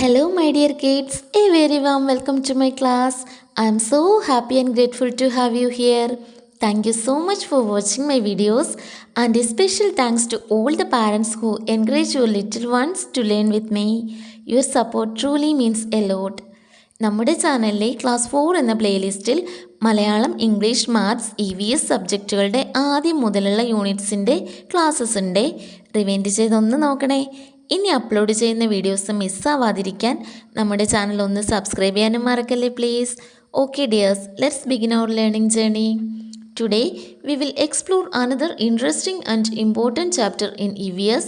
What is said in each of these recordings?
Hello, my dear kids. A very warm welcome to my class. I am so happy and grateful to have you here. Thank you so much for watching my videos, and a special thanks to all the parents who encourage your little ones to learn with me. Your support truly means a lot. നമ്മുടെ ചാനലിലെ class 4 എന്ന പ്ലേലിസ്റ്റിൽ Malayalam, English, maths, EVS സബ്ജക്റ്റുകളുടെ ആദ്യം മുതലുള്ള യൂണിറ്റ്സിൻ്റെ classes ഉണ്ട്. Rewind ചെയ്തൊന്ന് നോക്കണേ. ഇനി upload ചെയ്യുന്ന വീഡിയോസ് മിസ്സാവാതിരിക്കാൻ നമ്മുടെ ചാനൽ ഒന്ന് സബ്സ്ക്രൈബ് ചെയ്യാനും മറക്കല്ലേ please. Okay dears, let's begin our learning journey. Today we will explore another interesting and important chapter in EVS,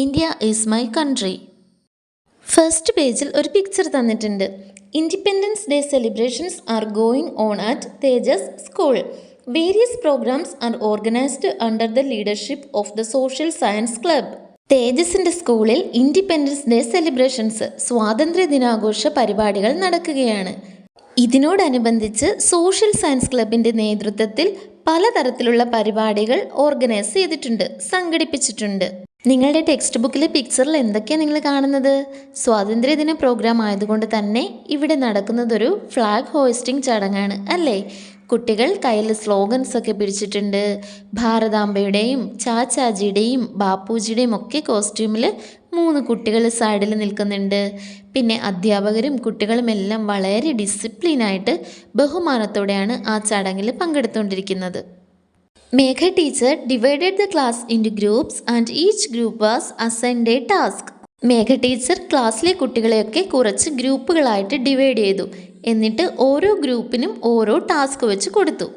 India is my country. First പേജിൽ ഒരു പിക്ചർ തന്നിട്ടുണ്ട്. Independence day celebrations are going on at Tejas school. Various programmes are organised under the leadership of the social science club. തേജസിൻ്റെ സ്കൂളിൽ independence day celebrations, സ്വാതന്ത്ര്യ ദിനാഘോഷ പരിപാടികൾ നടക്കുകയാണ്. ഇതിനോടനുബന്ധിച്ച് സോഷ്യൽ സയൻസ് ക്ലബിൻ്റെ നേതൃത്വത്തിൽ പലതരത്തിലുള്ള പരിപാടികൾ ഓർഗനൈസ് ചെയ്തിട്ടുണ്ട്, സംഘടിപ്പിച്ചിട്ടുണ്ട്. നിങ്ങളുടെ ടെക്സ്റ്റ് ബുക്കിലെ പിക്ചറിൽ എന്തൊക്കെയാണ് നിങ്ങൾ കാണുന്നത്? സ്വാതന്ത്ര്യദിന പ്രോഗ്രാം ആയതുകൊണ്ട് തന്നെ ഇവിടെ നടക്കുന്നതൊരു ഫ്ലാഗ് ഹോയിസ്റ്റിംഗ് ചടങ്ങാണ് അല്ലേ? കുട്ടികൾ കയ്യിൽ സ്ലോഗൻസ് ഒക്കെ പിടിച്ചിട്ടുണ്ട്. ഭാരതാംബയുടെയും ചാച്ചാജിയുടെയും ബാപ്പുജിയുടെയും ഒക്കെ കോസ്റ്റ്യൂമിൽ 3 കുട്ടികൾ സൈഡിൽ നിൽക്കുന്നുണ്ട്. പിന്നെ അധ്യാപകരും കുട്ടികളും എല്ലാം വളരെ ഡിസിപ്ലിനായിട്ട് ബഹുമാനത്തോടെയാണ് ആ ചടങ്ങിൽ പങ്കെടുത്തുകൊണ്ടിരിക്കുന്നത്. Megha teacher divided the class into groups and each group was assigned a task. Megha teacher ക്ലാസ്സിലെ കുട്ടികളെയൊക്കെ കുറച്ച് ഗ്രൂപ്പുകളായിട്ട് ഡിവൈഡ് ചെയ്തു. എന്നിട്ട് ഓരോ ഗ്രൂപ്പിനും ഓരോ ടാസ്ക് വെച്ച് കൊടുത്തു.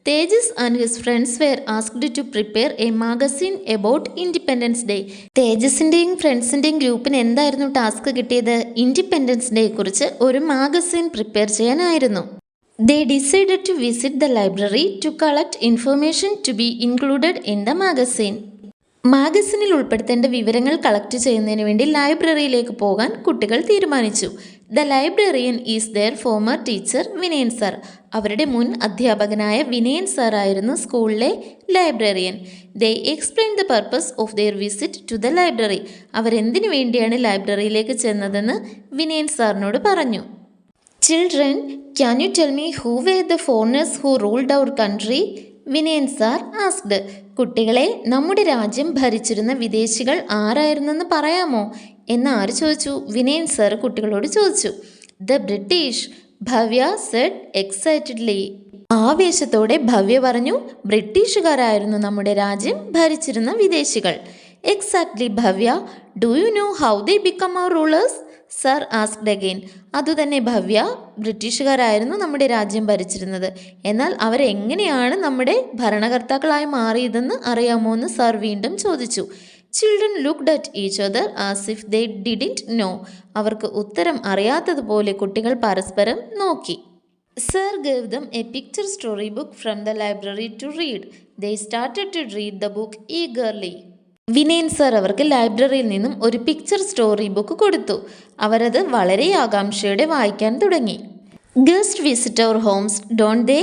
Tejas and his friends were asked to prepare a magazine about independence day. തേജസിൻ്റെയും ഫ്രണ്ട്സിൻ്റെയും ഗ്രൂപ്പിന് എന്തായിരുന്നു ടാസ്ക് കിട്ടിയത്? ഇൻഡിപെൻഡൻസ് ഡേയെ കുറിച്ച് ഒരു മാഗസിൻ പ്രിപ്പയർ ചെയ്യാനായിരുന്നു. They decided to visit the library to collect information to be included in the magazine. മാഗസിനിൽ ഉൾപ്പെടുത്തേണ്ട വിവരങ്ങൾ കളക്ട് ചെയ്യുന്നതിന് വേണ്ടി ലൈബ്രറിയിലേക്ക് പോകാൻ കുട്ടികൾ തീരുമാനിച്ചു. The librarian is their former teacher Vinayan sir. അവരുടെ മുൻ അധ്യാപകനായ വിനയൻ സർ ആയിരുന്നു സ്കൂളിലെ librarian. They explain the purpose of their visit to the library. അവരെന്തിനു വേണ്ടിയാണ് ലൈബ്രറിയിലേക്ക് ചെന്നതെന്ന് വിനയൻ സാറിനോട് പറഞ്ഞു. Children, can you tell me who were the foreigners who ruled our country? Vinayan sir asked. കുട്ടികളെ, നമ്മുടെ രാജ്യം ഭരിച്ചിരുന്ന വിദേശികൾ ആരായിരുന്നെന്ന് പറയാമോ എന്ന് ആര് ചോദിച്ചു? വിനയൻ സാർ കുട്ടികളോട് ചോദിച്ചു. The British, Bhavya said excitedly. ആവേശത്തോടെ ഭവ്യ പറഞ്ഞു, ബ്രിട്ടീഷുകാരായിരുന്നു നമ്മുടെ രാജ്യം ഭരിച്ചിരുന്ന വിദേശികൾ. Exactly Bhavya. Do you know how they become our rulers? Sir asked again. അതുതന്നെ ഭവ്യ, ബ്രിട്ടീഷുകാരായിരുന്നു നമ്മുടെ രാജ്യം ഭരിച്ചിരുന്നത്. എന്നാൽ അവരെങ്ങനെയാണ് നമ്മുടെ ഭരണകർത്താക്കളായി മാറിയതെന്ന് അറിയാമോ എന്ന് സർ വീണ്ടും ചോദിച്ചു. Children looked at each other as if they didn't know. അവർക്ക് ഉത്തരം അറിയാത്തതുപോലെ കുട്ടികൾ പരസ്പരം നോക്കി. Sir gave them a picture story book from the library to read. They started to read the book eagerly. Vinayan sir അവർക്ക് ലൈബ്രറിയിൽ നിന്നും ഒരു പിക്ചർ സ്റ്റോറി ബുക്ക് കൊടുത്തു. അവരത് വളരെ ആകാംക്ഷയോടെ വായിക്കാൻ തുടങ്ങി. Guest visit our homes don't they.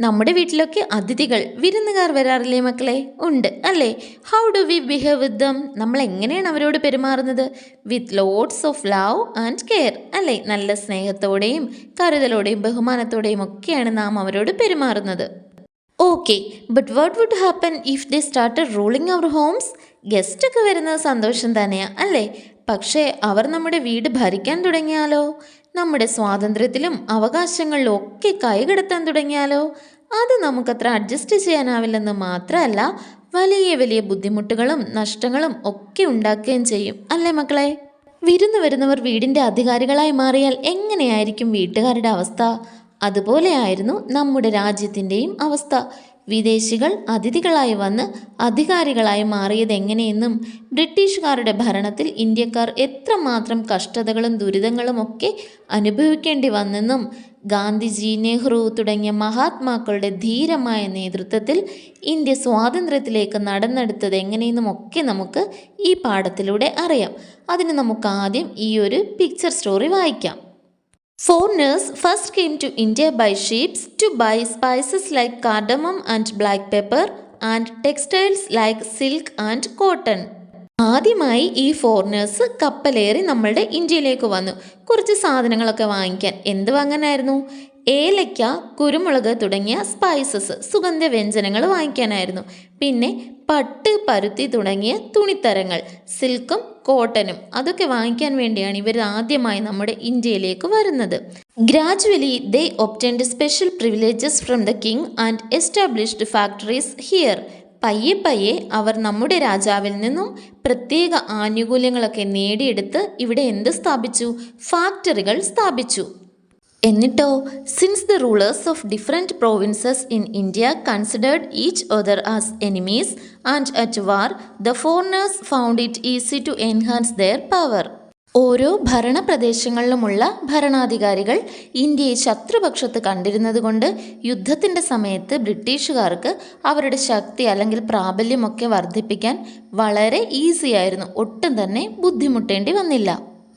നമ്മുടെ വീട്ടിലൊക്കെ അതിഥികൾ, വിരുന്നുകാർ വരാറില്ലേ മക്കളെ? ഉണ്ട് അല്ലേ? How do we behave with them? നമ്മൾ എങ്ങനെയാണ് അവരോട് പെരുമാറുന്നത്? With lots of love and care അല്ലേ? നല്ല സ്നേഹത്തോടെയും കരുതലോടെയും ബഹുമാനത്തോടെയും ഒക്കെയാണ് നാം അവരോട് പെരുമാറുന്നത്. Okay, but what would happen if they started ruling our homes? ഗസ്റ്റൊക്കെ വരുന്നത് സന്തോഷം തന്നെയാണ് അല്ലേ? പക്ഷേ അവർ നമ്മുടെ വീട് ഭരിക്കാൻ തുടങ്ങിയാലോ? നമ്മുടെ സ്വാതന്ത്ര്യത്തിലും അവകാശങ്ങളിലും ഒക്കെ കൈകടത്താൻ തുടങ്ങിയാലോ? അത് നമുക്കത്ര അഡ്ജസ്റ്റ് ചെയ്യാനാവില്ലെന്ന് മാത്രമല്ല, വലിയ വലിയ ബുദ്ധിമുട്ടുകളും നഷ്ടങ്ങളും ഒക്കെ ഉണ്ടാക്കുകയും ചെയ്യും അല്ലേ മക്കളെ? വിരുന്ന് വരുന്നവർ വീടിൻ്റെ അധികാരികളായി മാറിയാൽ എങ്ങനെയായിരിക്കും വീട്ടുകാരുടെ അവസ്ഥ? അതുപോലെയായിരുന്നു നമ്മുടെ രാജ്യത്തിൻ്റെയും അവസ്ഥ. വിദേശികൾ അതിഥികളായി വന്ന് അധികാരികളായി മാറിയത് എങ്ങനെയെന്നും ബ്രിട്ടീഷുകാരുടെ ഭരണത്തിൽ ഇന്ത്യക്കാർ എത്രമാത്രം കഷ്ടതകളും ദുരിതങ്ങളും ഒക്കെ അനുഭവിക്കേണ്ടി വന്നെന്നും ഗാന്ധിജി, നെഹ്റു തുടങ്ങിയ മഹാത്മാക്കളുടെ ധീരമായ നേതൃത്വത്തിൽ ഇന്ത്യ സ്വാതന്ത്ര്യത്തിലേക്ക് നടന്നെടുത്തത് എങ്ങനെയെന്നും ഒക്കെ നമുക്ക് ഈ പാഠത്തിലൂടെ അറിയാം. അതിന് നമുക്ക് ആദ്യം ഈ ഒരു പിക്ചർ സ്റ്റോറി വായിക്കാം. Foreigners first came to India by ships to buy spices like cardamom and black pepper and textiles like silk and cotton. ആദ്യമായി ഈ ഫോറിനേഴ്സ് കപ്പലേറി നമ്മളുടെ ഇന്ത്യയിലേക്ക് വന്നു. കുറച്ച് സാധനങ്ങളൊക്കെ വാങ്ങിക്കാൻ. എന്ത് വാങ്ങാനായിരുന്നു? ഏലയ്ക്ക, കുരുമുളക് തുടങ്ങിയ സ്പൈസസ്, സുഗന്ധവ്യഞ്ജനങ്ങൾ വാങ്ങിക്കാനായിരുന്നു. പിന്നെ പട്ട്, പരുത്തി തുടങ്ങിയ തുണിത്തരങ്ങൾ, സിൽക്കും കോട്ടനും അതൊക്കെ വാങ്ങിക്കാൻ വേണ്ടിയാണ് ഇവർ ആദ്യമായി നമ്മുടെ ഇന്ത്യയിലേക്ക് വരുന്നത്. Gradually they obtained special privileges from the king and established factories here. പയ്യെ പയ്യെ അവർ നമ്മുടെ രാജാവിൽ നിന്നും പ്രത്യേക ആനുകൂല്യങ്ങളൊക്കെ നേടിയെടുത്ത് ഇവിടെ എന്ത് സ്ഥാപിച്ചു? ഫാക്ടറികൾ സ്ഥാപിച്ചു. എന്നിട്ടോ, since the rulers of different provinces in India considered each other as enemies and at war, the foreigners found it easy to enhance their power. ഓരോ ഭരണപ്രദേശങ്ങളിലുമുള്ള ഭരണാധികാരികൾ ഇന്ത്യയെ ശത്രുപക്ഷത്ത് കണ്ടിരുന്നതുകൊണ്ട് യുദ്ധത്തിൻ്റെ സമയത്ത് ബ്രിട്ടീഷുകാർക്ക് അവരുടെ ശക്തി അല്ലെങ്കിൽ പ്രാബല്യമൊക്കെ വർദ്ധിപ്പിക്കാൻ വളരെ ഈസിയായിരുന്നു. ഒട്ടും തന്നെ ബുദ്ധിമുട്ടേണ്ടി വന്നില്ല.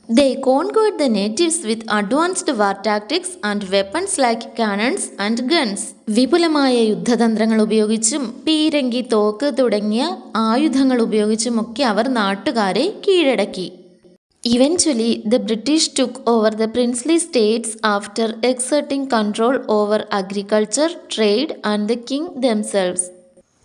They conquered the natives with advanced war tactics and weapons like cannons and guns. വിപുലമായ യുദ്ധതന്ത്രങ്ങൾ ഉപയോഗിച്ചും പീരങ്കി, തോക്ക് തുടങ്ങിയ ആയുധങ്ങൾ ഉപയോഗിച്ചുമൊക്കെ അവർ നാട്ടുകാരെ കീഴടക്കി. Eventually, the British took over the princely states after exerting control over agriculture, trade, and the king themselves.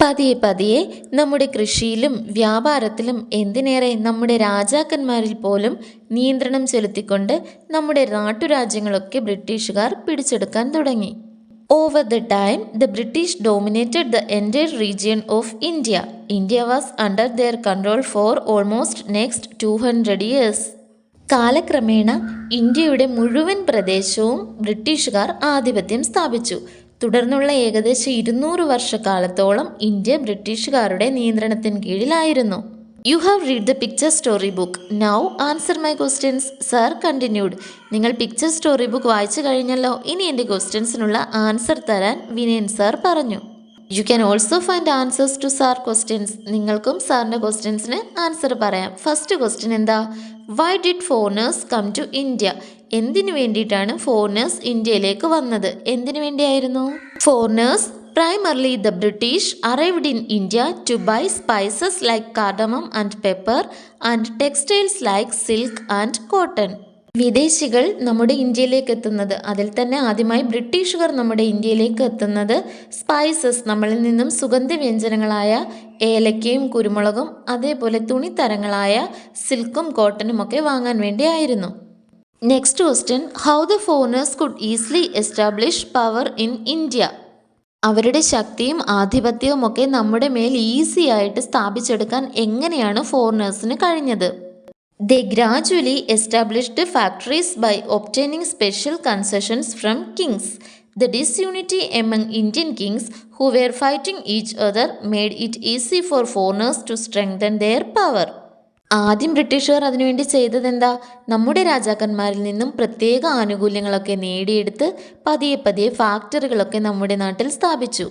പതിയെ പതിയെ നമ്മുടെ കൃഷിയിലും വ്യാപാരത്തിലും, എന്തിനേറെ നമ്മുടെ രാജാക്കന്മാരിൽ പോലും നിയന്ത്രണം ചെലുത്തിക്കൊണ്ട് നമ്മുടെ നാട്ടുരാജ്യങ്ങളൊക്കെ ബ്രിട്ടീഷുകാർ പിടിച്ചെടുക്കാൻ തുടങ്ങി. Over the time, the British dominated the entire region of India. India was under their control for almost next 200 years. കാലക്രമേണ ഇന്ത്യയുടെ മുഴുവൻ പ്രദേശവും ബ്രിട്ടീഷുകാർ ആധിപത്യം സ്ഥാപിച്ചു. തുടർന്നുള്ള ഏകദേശം 200 വർഷക്കാലത്തോളം ഇന്ത്യ ബ്രിട്ടീഷുകാരുടെ നിയന്ത്രണത്തിന് കീഴിലായിരുന്നു. You have read the picture story book. Now answer my questions. Sir continued. നിങ്ങൾ പിക്ചർ സ്റ്റോറി ബുക്ക് വായിച്ചു കഴിഞ്ഞല്ലോ. ഇനി എൻ്റെ ക്വസ്റ്റ്യൻസിനുള്ള ആൻസർ തരാൻ വിനയൻ സാർ പറഞ്ഞു. You can also find answers to sir questions. നിങ്ങൾക്കും സാറിൻ്റെ ക്വസ്റ്റ്യൻസിന് ആൻസർ പറയാം. ഫസ്റ്റ് ക്വസ്റ്റ്യൻ എന്താ? Why did foreigners come to India? എന്തിനു വേണ്ടിയിട്ടാണ് ഫോറിനേഴ്സ് ഇന്ത്യയിലേക്ക് വന്നത്? എന്തിനു വേണ്ടിയായിരുന്നു? Foreigners, primarily the British, arrived in India to buy spices like cardamom and pepper and textiles like silk and cotton. വിദേശികൾ നമ്മുടെ ഇന്ത്യയിലേക്ക് എത്തുന്നത്, അതിൽ തന്നെ ആദ്യമായി ബ്രിട്ടീഷുകാർ നമ്മുടെ ഇന്ത്യയിലേക്ക് എത്തുന്നത് സ്പൈസസ്, നമ്മളിൽ നിന്നും സുഗന്ധവ്യഞ്ജനങ്ങളായ ഏലക്കയും കുരുമുളകും അതേപോലെ തുണിത്തരങ്ങളായ സിൽക്കും കോട്ടനും ഒക്കെ വാങ്ങാൻ വേണ്ടിയായിരുന്നു. Next question, how the foreigners could easily establish power in India? അവരുടെ ശക്തിയും ആധിപത്യവും ഒക്കെ നമ്മുടെ മേൽ ഈസി ആയിട്ട് സ്ഥാപിച്ചെടുക്കാൻ എങ്ങനെയാണ് ഫോറിനേഴ്സിന് കഴിഞ്ഞത്? They gradually established factories by obtaining special concessions from kings. The disunity among Indian kings who were fighting each other made it easy for foreigners to strengthen their power. ആദ്യം ബ്രിട്ടീഷുകാർ അതിനുവേണ്ടി ചെയ്തതെന്താ? നമ്മുടെ രാജാക്കന്മാരിൽ നിന്നും പ്രത്യേക ആനുകൂല്യങ്ങളൊക്കെ നേടിയെടുത്ത് പതിയെ പതിയെ ഫാക്ടറികളൊക്കെ നമ്മുടെ നാട്ടിൽ സ്ഥാപിച്ചു.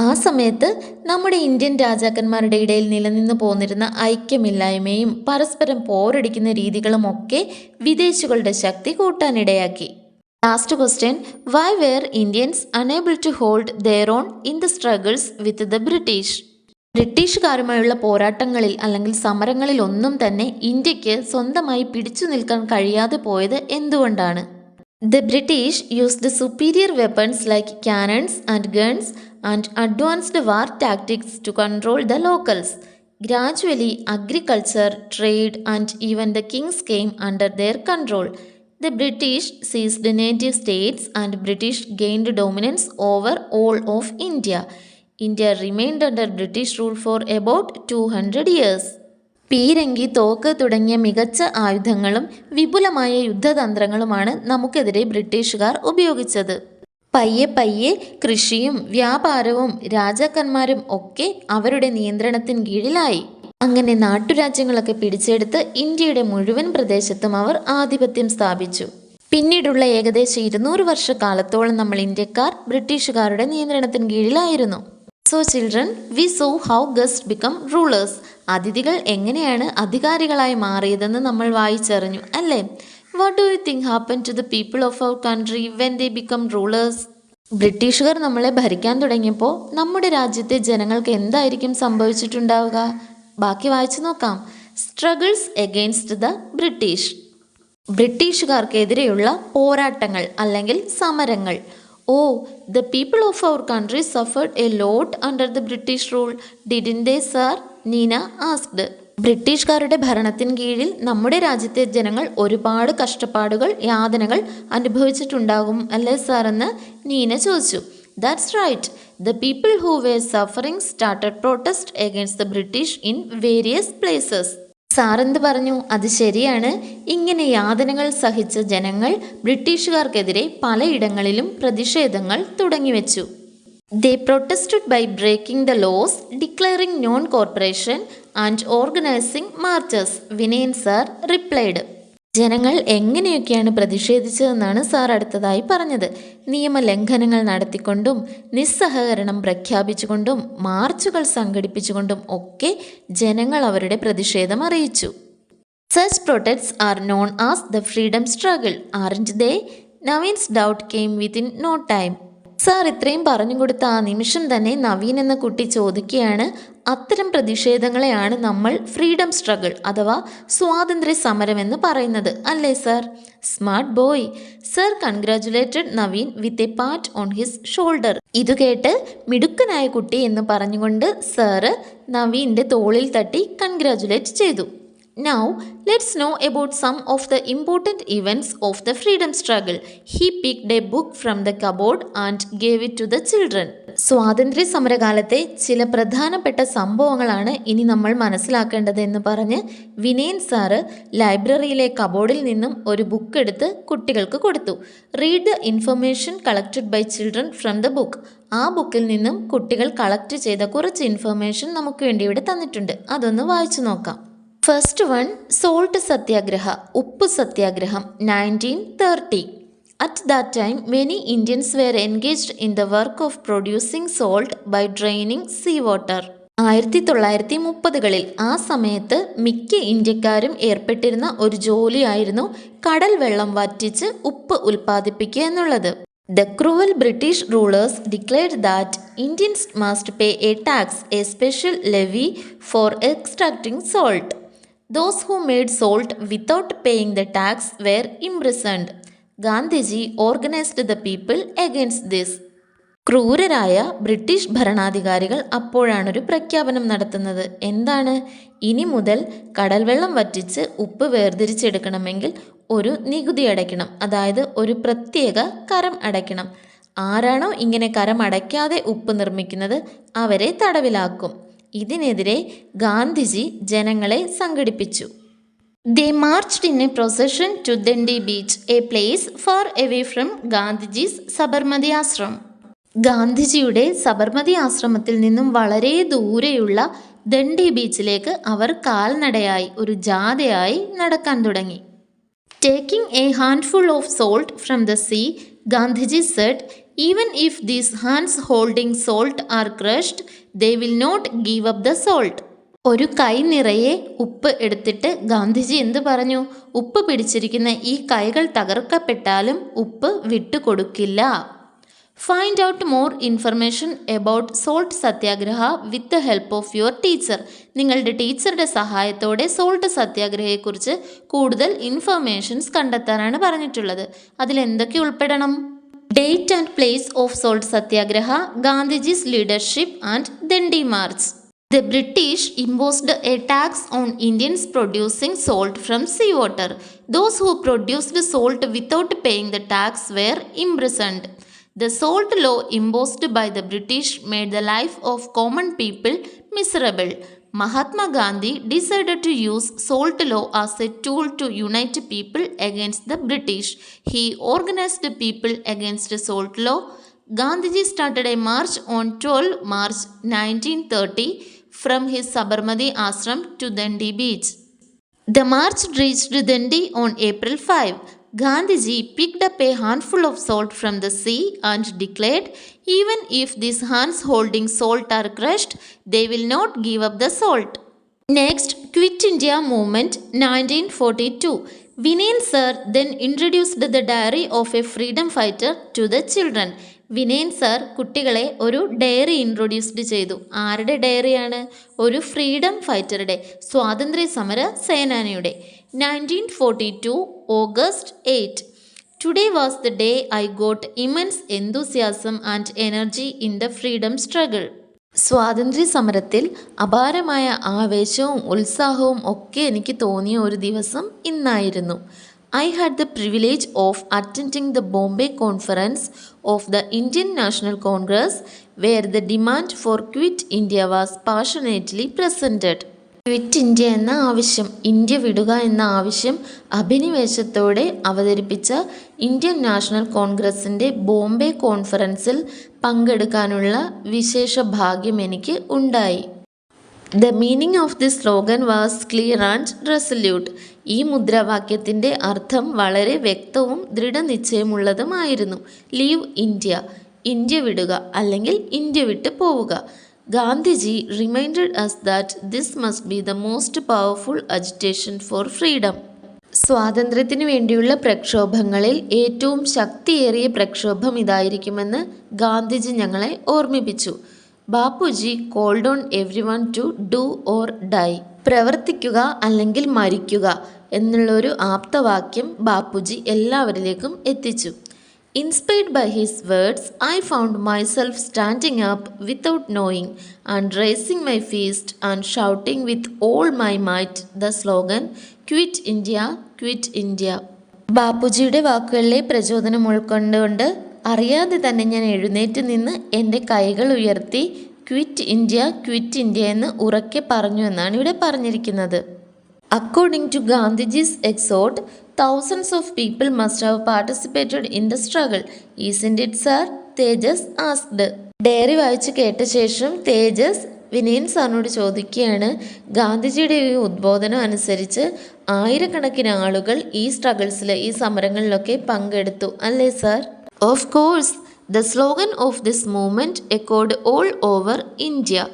ആ സമയത്ത് നമ്മുടെ ഇന്ത്യൻ രാജാക്കന്മാരുടെ ഇടയിൽ നിലനിന്ന് പോന്നിരുന്ന ഐക്യമില്ലായ്മയും പരസ്പരം പോരടിക്കുന്ന രീതികളും ഒക്കെ വിദേശികളുടെ ശക്തി കൂട്ടാനിടയാക്കി. Last question, why were Indians unable to hold their own in the struggles with the British? ബ്രിട്ടീഷുകാരുമായുള്ള പോരാട്ടങ്ങളിൽ അല്ലെങ്കിൽ സമരങ്ങളിൽ ഒന്നും തന്നെ ഇന്ത്യക്ക് സ്വന്തമായി പിടിച്ചു നിൽക്കാൻ കഴിയാതെ പോയത് എന്തുകൊണ്ടാണ്? The British used the superior weapons like cannons and guns and advanced war tactics to control the locals. Gradually, agriculture, trade, and even the kings came under their control. The British seized the native states and British gained dominance over all of India. India remained under British rule for about 200 years. പീരങ്കി, തോക്ക് തുടങ്ങിയ മികച്ച ആയുധങ്ങളും വിപുലമായ യുദ്ധതന്ത്രങ്ങളുമാണ് നമുക്കെതിരെ ബ്രിട്ടീഷുകാർ ഉപയോഗിച്ചത്. പയ്യെ പയ്യെ കൃഷിയും വ്യാപാരവും രാജാക്കന്മാരും ഒക്കെ അവരുടെ നിയന്ത്രണത്തിന് കീഴിലായി. അങ്ങനെ നാട്ടുരാജ്യങ്ങളൊക്കെ പിടിച്ചെടുത്ത് ഇന്ത്യയുടെ മുഴുവൻ പ്രദേശത്തും അവർ ആധിപത്യം സ്ഥാപിച്ചു. പിന്നീടുള്ള ഏകദേശം 200 വർഷക്കാലത്തോളം നമ്മൾ ഇന്ത്യക്കാർ ബ്രിട്ടീഷുകാരുടെ നിയന്ത്രണത്തിന് കീഴിലായിരുന്നു. So children, we saw how guest become rulers. അതിഥികൾ എങ്ങനെയാണ് അധികാരികളായി മാറിയതെന്ന് നമ്മൾ വായിച്ചറിഞ്ഞു അല്ലേ? What do you think happen to the people of our country when they become rulers? ബ്രിട്ടീഷുകാർ നമ്മളെ ഭരിക്കാൻ തുടങ്ങിയപ്പോൾ നമ്മുടെ രാജ്യത്തെ ജനങ്ങൾക്ക് എന്തായിരിക്കും സംഭവിച്ചിട്ടുണ്ടാവുക? ബാക്കി വായിച്ചു നോക്കാം. Struggles against the British. ബ്രിട്ടീഷുകാർക്കെതിരെയുള്ള പോരാട്ടങ്ങൾ അല്ലെങ്കിൽ സമരങ്ങൾ. Oh, the people of our country suffered a lot under the British rule, didn't they sir? Neena asked. ബ്രിട്ടീഷുകാരുടെ ഭരണത്തിന് കീഴിൽ നമ്മുടെ രാജ്യത്തെ ജനങ്ങൾ ഒരുപാട് കഷ്ടപ്പാടുകൾ, യാതനകൾ അനുഭവിച്ചിട്ടുണ്ടാകും അല്ലേ സാർ എന്ന് നീന ചോദിച്ചു. That's right. The people who were suffering started protest against the British in various places. സാറെന്ത് പറഞ്ഞു? അത് ശരിയാണ്. ഇങ്ങനെ യാതനകൾ സഹിച്ച ജനങ്ങൾ ബ്രിട്ടീഷുകാർക്കെതിരെ പലയിടങ്ങളിലും പ്രതിഷേധങ്ങൾ തുടങ്ങിവെച്ചു. They protested by breaking the laws, declaring non-cooperation and organizing marches. Vinayan sir replied. ജനങ്ങൾ എങ്ങനെയൊക്കെയാണ് പ്രതിഷേധിച്ചതെന്നാണ് സാർ അടുത്തതായി പറഞ്ഞത്. നിയമലംഘനങ്ങൾ നടത്തിക്കൊണ്ടും നിസ്സഹകരണം പ്രഖ്യാപിച്ചുകൊണ്ടും മാർച്ചുകൾ സംഘടിപ്പിച്ചുകൊണ്ടും ഒക്കെ ജനങ്ങൾ അവരുടെ പ്രതിഷേധം അറിയിച്ചു. Such protests are known as the freedom struggle, aren't they? Naveen's doubt came within no time. Sir ഇത്രയും പറഞ്ഞു കൊടുത്ത ആ നിമിഷം തന്നെ നവീൻ എന്ന കുട്ടി ചോദിക്കുകയാണ്, അത്തരം പ്രതിഷേധങ്ങളെയാണ് നമ്മൾ ഫ്രീഡം സ്ട്രഗിൾ അഥവാ സ്വാതന്ത്ര്യ സമരം എന്ന് പറയുന്നത് അല്ലേ sir? Smart boy. Sir congratulated Naveen with a PAT on his shoulder. ഇത് കേട്ട് മിടുക്കനായ കുട്ടി എന്ന് പറഞ്ഞുകൊണ്ട് സാറ് നവീൻ്റെ തോളിൽ തട്ടി കൺഗ്രാജുലേറ്റ് ചെയ്തു. Now, let's know about some of the important events of the freedom struggle. He picked a book from the cupboard and gave it to the children. സ്വാതന്ത്ര്യ സമരകാലത്തെ ചില പ്രധാനപ്പെട്ട സംഭവങ്ങളാണ് ഇനി നമ്മൾ മനസ്സിലാക്കേണ്ടത് എന്ന് പറഞ്ഞ് വിനയൻ സാറ് ലൈബ്രറിയിലെ കബോർഡിൽ നിന്നും ഒരു ബുക്ക് എടുത്ത് കുട്ടികൾക്ക് കൊടുത്തു. Read the information collected by children from the book. ആ ബുക്കിൽ നിന്നും കുട്ടികൾ കളക്ട് ചെയ്ത കുറച്ച് ഇൻഫർമേഷൻ നമുക്ക് വേണ്ടി ഇവിടെ തന്നിട്ടുണ്ട്. അതൊന്ന് വായിച്ചു നോക്കാം. ഫസ്റ്റ് വൺ, സോൾട്ട് സത്യാഗ്രഹ, ഉപ്പ് സത്യാഗ്രഹം, 1930. At that time, many Indians were engaged in the work of producing salt by draining seawater. 1930-കളിൽ ആ സമയത്ത് മിക്ക ഇന്ത്യക്കാരും ഏർപ്പെട്ടിരുന്ന ഒരു ജോലിയായിരുന്നു കടൽ വെള്ളം വറ്റിച്ച് ഉപ്പ് ഉൽപ്പാദിപ്പിക്കുക എന്നുള്ളത്. The cruel British rulers declared that Indians must pay a tax, a special levy for extracting salt. Those who made salt without paying the tax were imprisoned. Gandhiji organized the people against this. ക്രൂരരായ British ഭരണാധികാരികൾ അപ്പോഴാണൊരു പ്രഖ്യാപനം നടത്തുന്നത്. എന്താണ്? ഇനി മുതൽ കടൽവെള്ളം വറ്റിച്ച് ഉപ്പ് വേർതിരിച്ചെടുക്കണമെങ്കിൽ ഒരു നികുതി അടയ്ക്കണം, അതായത് ഒരു പ്രത്യേക കരം അടയ്ക്കണം. ആരാണോ ഇങ്ങനെ കരം അടയ്ക്കാതെ ഉപ്പ് നിർമ്മിക്കുന്നത് അവരെ തടവിലാക്കും. ഇതിനെതിരെ ഗാന്ധിജി ജനങ്ങളെ സംഘടിപ്പിച്ചു. They marched in a procession to Dandi beach, a place far away from Gandhiji's Sabarmati ashram. ഗാന്ധിജിയുടെ സബർമതി ആശ്രമത്തിൽ നിന്നും വളരെ ദൂരെയുള്ള ദണ്ഡി ബീച്ചിലേക്ക് അവർ കാൽനടയായി, ഒരു ജാഥയായി നടക്കാൻ തുടങ്ങി. Taking a handful of salt from the sea, Gandhiji said, even if these hands holding salt are crushed, they will not give up the salt. ഒരു കൈ നിറയെ ഉപ്പ് എടുത്തിട്ട് ഗാന്ധിജി എന്ത് പറഞ്ഞു? ഉപ്പ് പിടിച്ചിരിക്കുന്ന ഈ കൈകൾ തകർക്കപ്പെട്ടാലും ഉപ്പ് വിട്ടുകൊടുക്കില്ല. Find out more information about salt Satyagraha with the help of your teacher. നിങ്ങളുടെ ടീച്ചറുടെ സഹായത്തോടെ സോൾട്ട് സത്യാഗ്രഹയെക്കുറിച്ച് കൂടുതൽ ഇൻഫർമേഷൻസ് കണ്ടെത്താനാണ് പറഞ്ഞിട്ടുള്ളത്. അതിലെന്തൊക്കെ ഉൾപ്പെടണം? Date and place of salt satyagraha, Gandhiji's leadership and Dandi march. The British imposed a tax on Indians producing salt from seawater. Those who produced salt without paying the tax were imprisoned. The salt law imposed by the British made the life of common people miserable. Mahatma Gandhi decided to use salt law as a tool to unite people against the British. He organized people against salt law. Gandhiji started a march on 12 March 1930 from his Sabarmati ashram to Dandi beach. The march reached Dandi on April 5. Gandhiji picked up a handful of salt from the sea and declared, even if these hands holding salt are crushed, they will not give up the salt. Next, Quit India Movement 1942. Vineyan sir then introduced the diary of a freedom fighter to the children. Vinayan sir കുട്ടികളെ ഒരു diary introduced ചെയ്തു. ആരുടെ ഡയറിയാണ്? ഒരു freedom ഫൈറ്ററുടെ, സ്വാതന്ത്ര്യ സമര സേനാനിയുടെ. 1942 August 8. Today was the day I got immense enthusiasm and energy in the freedom struggle. സ്വാതന്ത്ര്യ സമരത്തിൽ അപാരമായ ആവേശവും ഉത്സാഹവും ഒക്കെ എനിക്ക് തോന്നിയ ഒരു ദിവസം ഇന്നായിരുന്നു. I had the privilege of attending the Bombay conference of the Indian National Congress, where the demand for Quit India was passionately presented. Quit India എന്ന ആവശ്യം, ഇന്ത്യ വിടുക എന്ന ആവശ്യം അഭിനിവേശത്തോടെ അവതരിപ്പിച്ച ഇന്ത്യൻ നാഷണൽ കോൺഗ്രസിൻ്റെ ബോംബെ കോൺഫറൻസിൽ പങ്കെടുക്കാനുള്ള വിശേഷ ഭാഗ്യം എനിക്ക് ഉണ്ടായി. The meaning of the slogan was clear and resolute. ഈ മുദ്രാവാക്യത്തിൻ്റെ അർത്ഥം വളരെ വ്യക്തവും ദൃഢനിശ്ചയമുള്ളതുമായിരുന്നു. ലീവ് ഇന്ത്യ, ഇന്ത്യ വിടുക അല്ലെങ്കിൽ ഇന്ത്യ വിട്ട് പോവുക. Gandhiji reminded us that this must be the most powerful agitation for freedom. സ്വാതന്ത്ര്യത്തിനു വേണ്ടിയുള്ള പ്രക്ഷോഭങ്ങളിൽ ഏറ്റവും ശക്തിയേറിയ പ്രക്ഷോഭം ഇതായിരിക്കുമെന്ന് ഗാന്ധിജി ഞങ്ങളെ ഓർമ്മിപ്പിച്ചു. Bapuji called on everyone to do or die. പ്രവർത്തിക്കുക അല്ലെങ്കിൽ മരിക്കുക എന്നുള്ളൊരു ആപ്തവാക്യം ബാപ്പുജി എല്ലാവരിലേക്കും എത്തിച്ചു. Inspired by his words, I found myself standing up without knowing and raising my fist and shouting with all my might the slogan, Quit India, Quit India. ബാപ്പുജിയുടെ വാക്കുകളിലെ പ്രചോദനം ഉൾക്കൊണ്ടുകൊണ്ട് അറിയാതെ തന്നെ ഞാൻ എഴുന്നേറ്റ് നിന്ന് എൻ്റെ കൈകൾ ഉയർത്തി ക്വിറ്റ് ഇന്ത്യ, ക്വിറ്റ് ഇന്ത്യ എന്ന് ഉറക്കെ പറഞ്ഞു എന്നാണ് ഇവിടെ പറഞ്ഞിരിക്കുന്നത്. According to Gandhiji's exhort, thousands of people must have participated in the struggle. Isn't it, sir? Tejas asked. Diary വായിച്ച് കേട്ട ശേഷം തേജസ് വിനയൻ സാറിനോട് ചോദിക്കുകയാണ്, ഗാന്ധിജിയുടെ ഈ ഉദ്ബോധനം അനുസരിച്ച് ആയിരക്കണക്കിന് ആളുകൾ ഈ സ്ട്രഗിൾസിൽ, ഈ സമരങ്ങളിലൊക്കെ പങ്കെടുത്തു അല്ലേ sir? Of course. The slogan of this movement echoed all over India.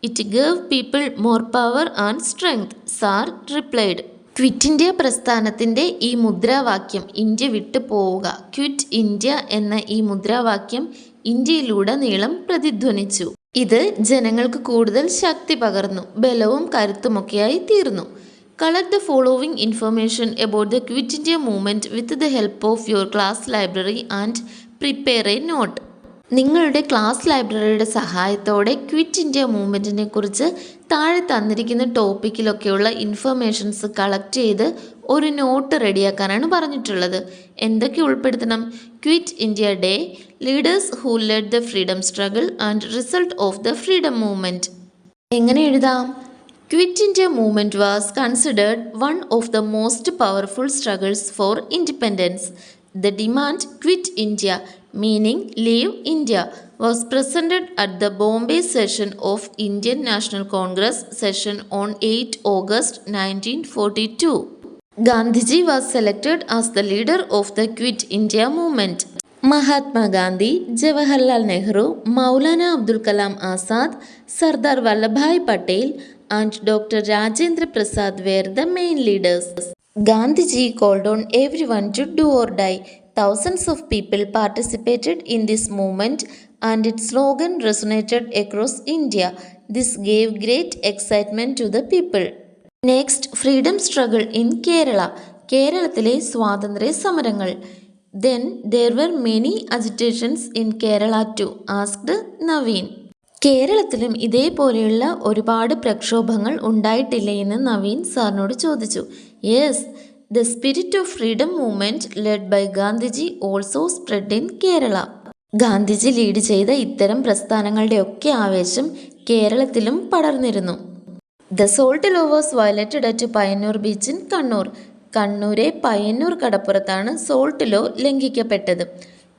It gave people more power and strength, Sir replied. Quit India പ്രസ്ഥാനത്തിൻ്റെ ഈ മുദ്രാവാക്യം, ഇന്ത്യ വിട്ടു പോവുക, ക്വിറ്റ് ഇന്ത്യ എന്ന ഈ മുദ്രാവാക്യം ഇന്ത്യയിലുടനീളം പ്രതിധ്വനിച്ചു. ഇത് ജനങ്ങൾക്ക് കൂടുതൽ ശക്തി പകർന്നു, ബലവും കരുത്തുമൊക്കെയായി തീർന്നു. Collect the following information about the Quit India movement with the help of your class library and prepare a note. നിങ്ങളുടെ ക്ലാസ് ലൈബ്രറിയുടെ സഹായത്തോടെ ക്വിറ്റ് ഇന്ത്യ മൂവ്മെൻറ്റിനെ കുറിച്ച് താഴെ തന്നിരിക്കുന്ന ടോപ്പിക്കിലൊക്കെയുള്ള ഇൻഫർമേഷൻസ് കളക്ട് ചെയ്ത് ഒരു നോട്ട് റെഡിയാക്കാനാണ് പറഞ്ഞിട്ടുള്ളത്. എന്തൊക്കെ ഉൾപ്പെടുത്തണം? Quit India day, leaders who lead the freedom struggle and result of the freedom movement. എങ്ങനെ എഴുതാം? Quit India movement was considered one of the most powerful struggles four independence. The demand Quit India, meaning Leave India, was presented at the Bombay session of Indian National Congress session on 8 August 1942. Gandhiji was selected as the leader of the Quit India movement. Mahatma Gandhi, Jawaharlal Nehru, Maulana Abdul Kalam Azad, Sardar Vallabhbhai Patel and Dr. Rajendra Prasad were the main leaders. Gandhiji called on everyone to do or die. Thousands of people participated in this movement and its slogan resonated across India. This gave great excitement to the people. Next, freedom struggle in Kerala. കേരളത്തിലെ സ്വാതന്ത്ര്യ സമരങ്ങൾ. Then there were many agitations in Kerala too, asked Naveen. കേരളത്തിലും ഇതേപോലെയുള്ള ഒരുപാട് പ്രക്ഷോഭങ്ങൾ ഉണ്ടായിട്ടില്ലേ എന്ന് നവീൻ സാറിനോട് ചോദിച്ചു. Yes, the spirit of freedom movement led by Gandhiji also spread in Kerala. Gandhiji lead ചെയ്ത ഇത്തരം പ്രസ്ഥാനങ്ങളുടെയൊക്കെ ആവേശം കേരളത്തിലും പടർന്നിരുന്നു. The salt law was violated at Payyanur beach in Kannur. കണ്ണൂരെ പയ്യന്നൂർ കടപ്പുറത്താണ് സോൾട്ട് ലോ ലംഘിക്കപ്പെട്ടത്.